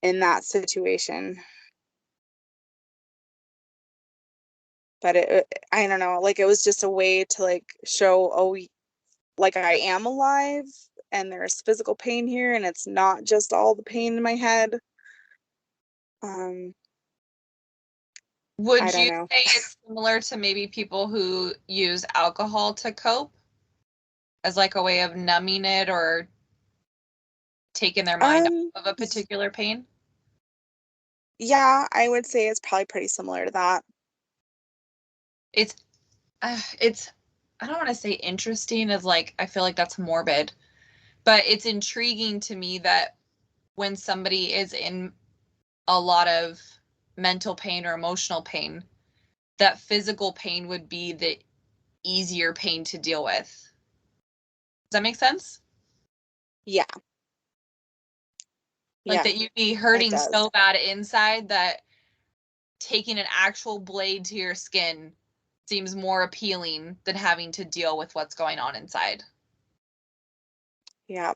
in that situation. But I don't know, like it was just a way to like show, oh, like I am alive and there's physical pain here and it's not just all the pain in my head. Um, I Would don't you know. say it's similar to maybe people who use alcohol to cope as like a way of numbing it or taking their mind Um, off of a particular pain? yeah, I would say it's probably pretty similar to that. It's it's I don't want to say interesting as like I feel like that's morbid, but it's intriguing to me that when somebody is in a lot of mental pain or emotional pain, that physical pain would be the easier pain to deal with. Does that make sense? Yeah, Like yeah, that you'd be it hurting does. so bad inside that taking an actual blade to your skin seems more appealing than having to deal with what's going on inside. Yeah.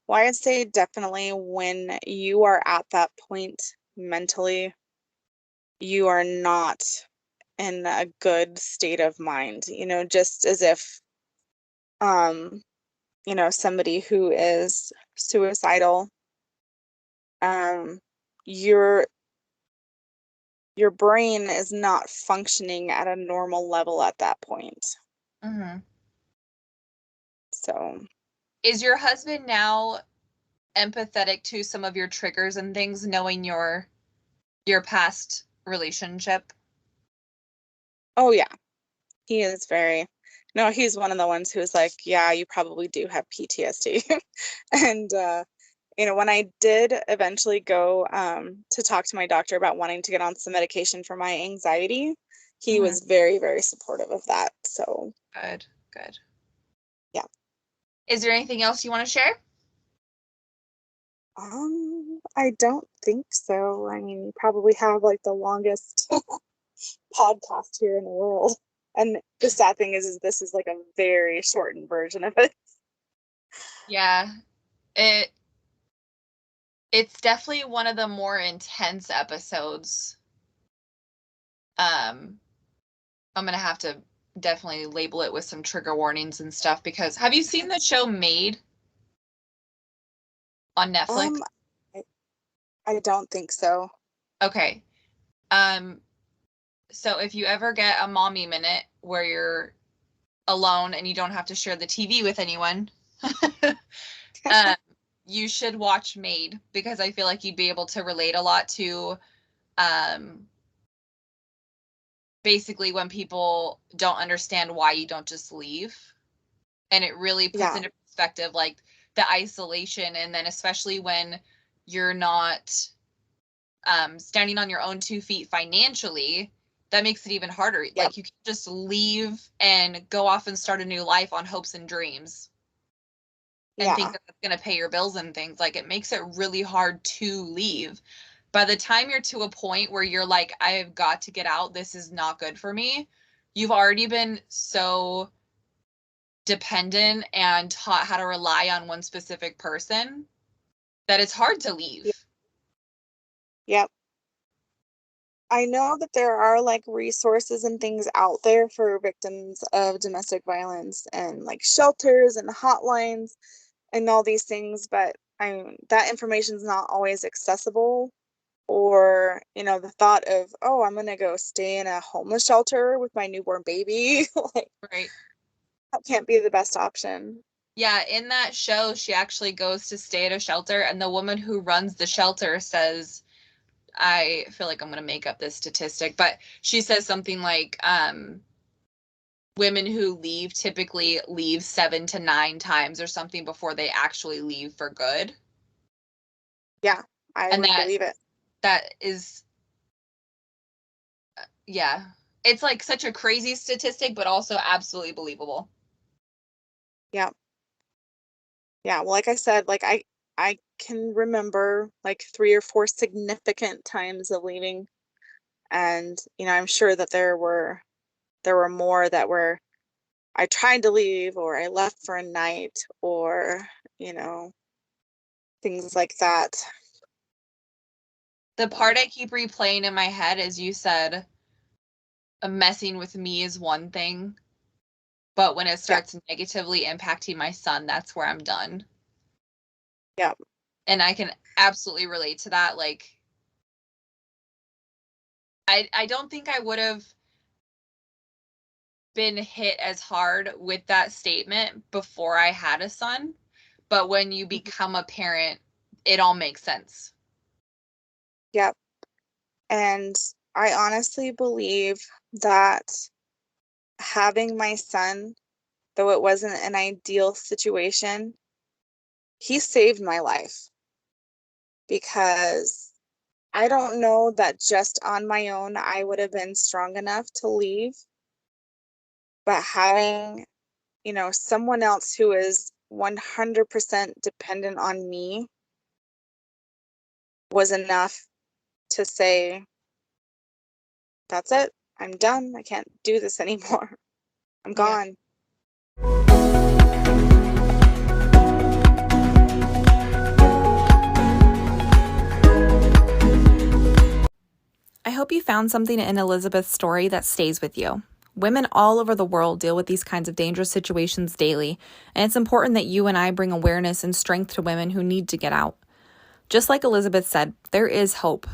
Well, I'd say definitely when you are at that point mentally, you are not in a good state of mind, just as if, um, somebody who is suicidal, um, your your brain is not functioning at a normal level at that point. Mm-hmm. So, Is your husband now empathetic to some of your triggers and things, knowing your past relationship? oh yeah, he is very, no, he's one of the ones who's like, yeah, you probably do have PTSD. And when I did eventually go to talk to my doctor about wanting to get on some medication for my anxiety, he Mm-hmm. was very, very supportive of that. So, Good, good. yeah. Is there anything else you want to share? I don't think so. I mean, you probably have like the longest podcast here in the world. And the sad thing is this is like a very shortened version of it. Yeah, it it's definitely one of the more intense episodes. Um, I'm gonna have to definitely label it with some trigger warnings and stuff because have you seen the show Made on Netflix? Um, I, I don't think so. Okay. Um, so if you ever get a mommy minute where you're alone and you don't have to share the TV with anyone, um, you should watch Made because I feel like you'd be able to relate a lot to um, basically when people don't understand why you don't just leave. And it really puts Yeah, into perspective like the isolation. And then, especially when you're not standing on your own 2 feet financially, that makes it even harder. yeah, Like, you can just leave and go off and start a new life on hopes and dreams and think yeah, that that's going to pay your bills and things. Like, it makes it really hard to leave. By the time you're to a point where you're like, I've got to get out, this is not good for me, you've already been so dependent and taught how to rely on one specific person that it's hard to leave. yeah, yeah. I know that there are like resources and things out there for victims of domestic violence and like shelters and hotlines and all these things, but that information is not always accessible. Or, the thought of, oh, I'm gonna go stay in a homeless shelter with my newborn baby, like Right. that can't be the best option. Yeah, in that show, she actually goes to stay at a shelter, and the woman who runs the shelter says, I feel like I'm going to make up this statistic, but she says something like, women who leave typically leave 7 to 9 times or something before they actually leave for good. Yeah, I And would believe it. that is, yeah. It's like such a crazy statistic, but also absolutely believable. Yeah. Yeah, well, like I said, like I can remember like 3 or 4 significant times of leaving, and I'm sure that there were more that were I tried to leave or I left for a night or, you know, things like that. The part I keep replaying in my head is you said, messing with me is one thing, but when it Yeah, starts negatively impacting my son, that's where I'm done. yeah, And I can absolutely relate to that. Like, I don't think I would have been hit as hard with that statement before I had a son, but when you mhm, become a parent, it all makes sense. yeah. And I honestly believe that having my son, though it wasn't an ideal situation, he saved my life because I don't know that just on my own I would have been strong enough to leave, but having, someone else who is 100% dependent on me was enough to say, that's it. I'm done. I can't do this anymore. I'm Yeah. gone. I hope you found something in Elizabeth's story that stays with you. Women all over the world deal with these kinds of dangerous situations daily, and it's important that you and I bring awareness and strength to women who need to get out. Just like Elizabeth said, there is hope.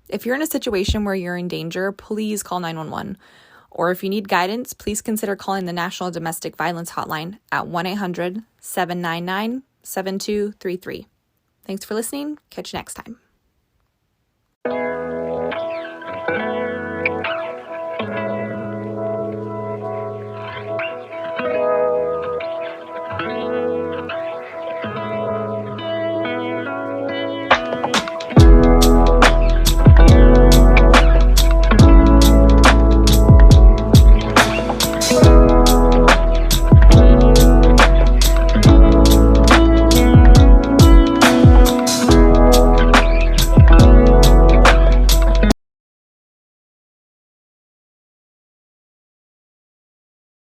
If you're in a situation where you're in danger, please call 911. Or if you need guidance, please consider calling the National Domestic Violence Hotline at 1-800-799-7233. Thanks for listening. Catch you next time.